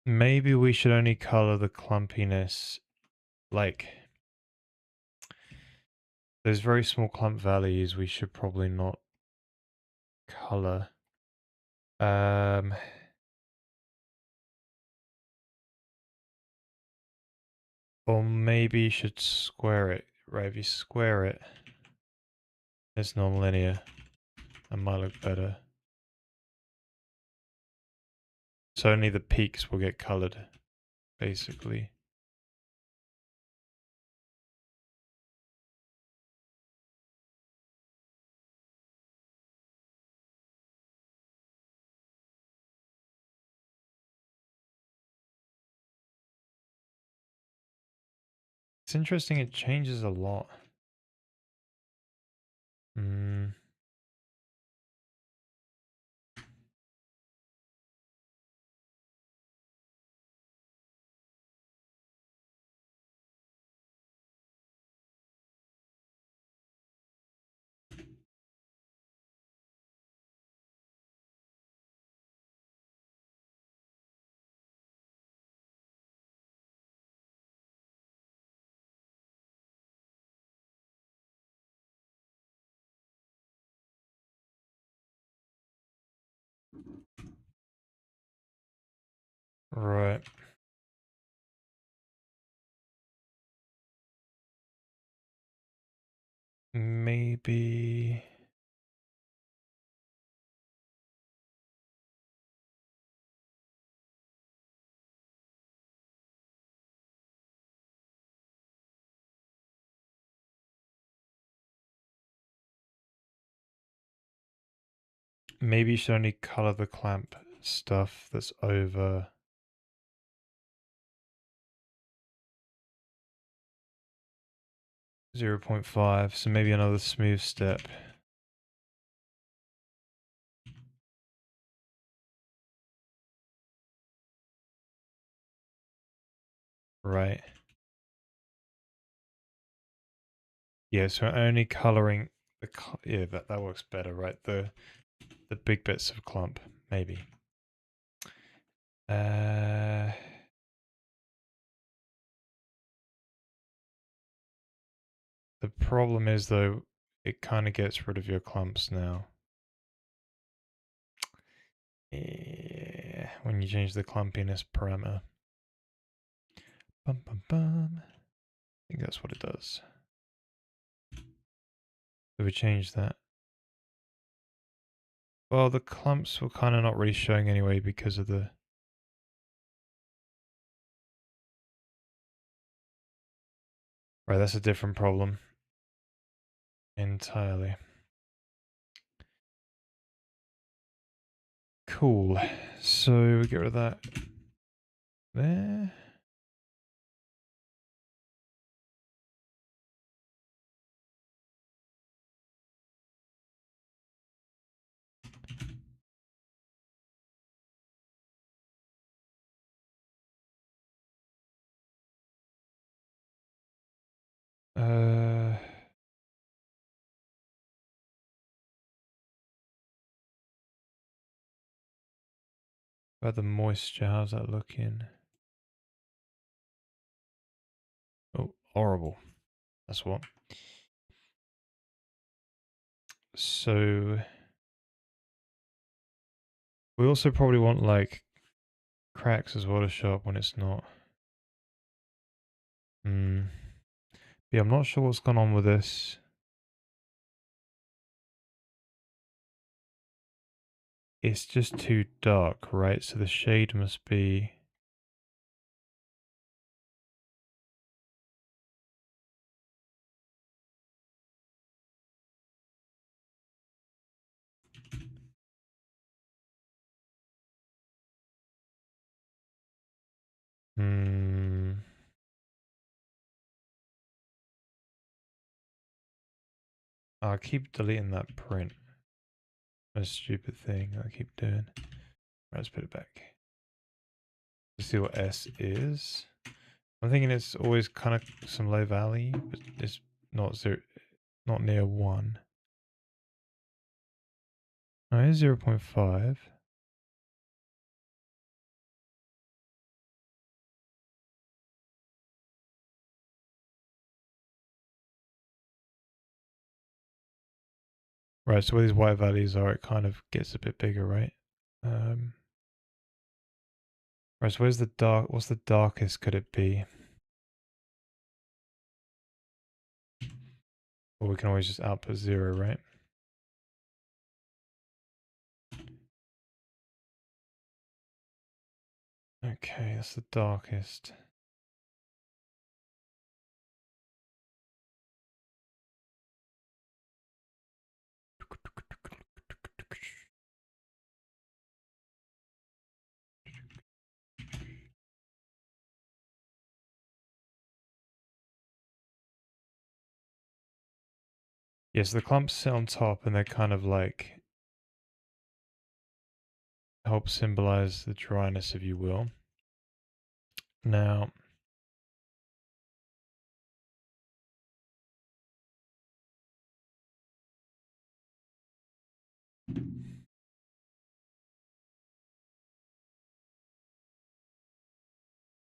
Maybe we should only color the clumpiness, like those very small clump values we should probably not color. Or maybe you should square it, right? If you square it, it's nonlinear. That might look better. So only the peaks will get colored, basically. It's interesting, it changes a lot. Hmm. Right. Maybe you should only color the clamp stuff that's over 0.5, so maybe another smooth step. Right. Yeah, so only coloring the yeah, that works better, right? The big bits of clump, maybe. The problem is though, it kind of gets rid of your clumps now. Yeah, when you change the clumpiness parameter. Bum bum bum. I think that's what it does. So we change that. Well, the clumps were kind of not really showing anyway because of the... Right, that's a different problem. Entirely. Cool. So we get rid of that there. Uh, about the moisture, how's that looking? Oh, horrible. That's what. So we also probably want like cracks as well to show up when it's not. Yeah, I'm not sure what's gone on with this. It's just too dark, right? So the shade must be... I keep deleting that print. A stupid thing I keep doing. Right, let's put it back. Let's see what S is. I'm thinking it's always kind of some low value, but it's not zero, not near 1. No, it's 0.5. Right, so where these white values are, it kind of gets a bit bigger, right? Right, so where's the dark, what's the darkest could it be? Or we can always just output 0, right? Okay, that's the darkest. Yes, the clumps sit on top and they're kind of like help symbolize the dryness, if you will. Now,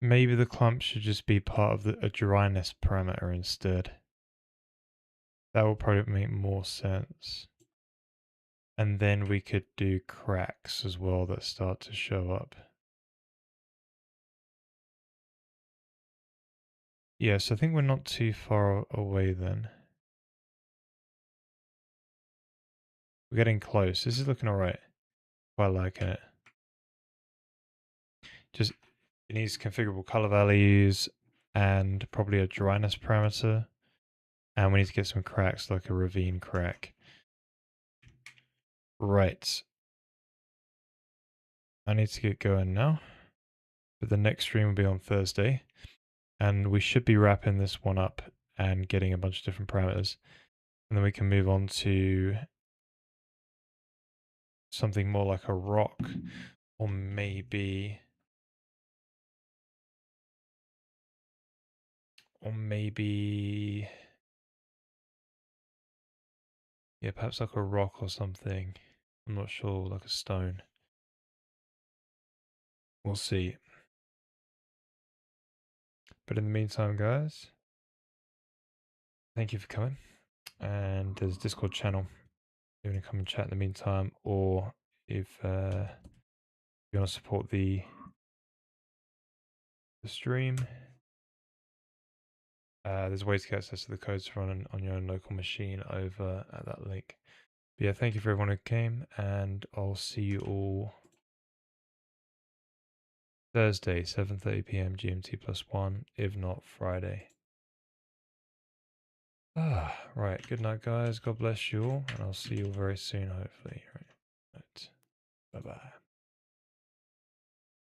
maybe the clump should just be part of a dryness parameter instead. That will probably make more sense. And then we could do cracks as well that start to show up. Yes, I think we're not too far away then. We're getting close. This is looking alright. Quite liking it. Just, it needs configurable color values and probably a dryness parameter. And we need to get some cracks like a ravine crack. Right. I need to get going now. But the next stream will be on Thursday. And we should be wrapping this one up and getting a bunch of different parameters. And then we can move on to something more like a rock, or maybe yeah, perhaps like a rock or something. I'm not sure, like a stone. We'll see. But in the meantime, guys, thank you for coming. And there's a Discord channel. You want to come and chat in the meantime, or if you want to support the stream, there's ways to get access to the codes to run on your own local machine over at that link. But yeah, thank you for everyone who came, and I'll see you all Thursday, 7:30 p.m. GMT +1, if not Friday. Right, good night guys, God bless you all, and I'll see you all very soon hopefully. Right. Bye-bye.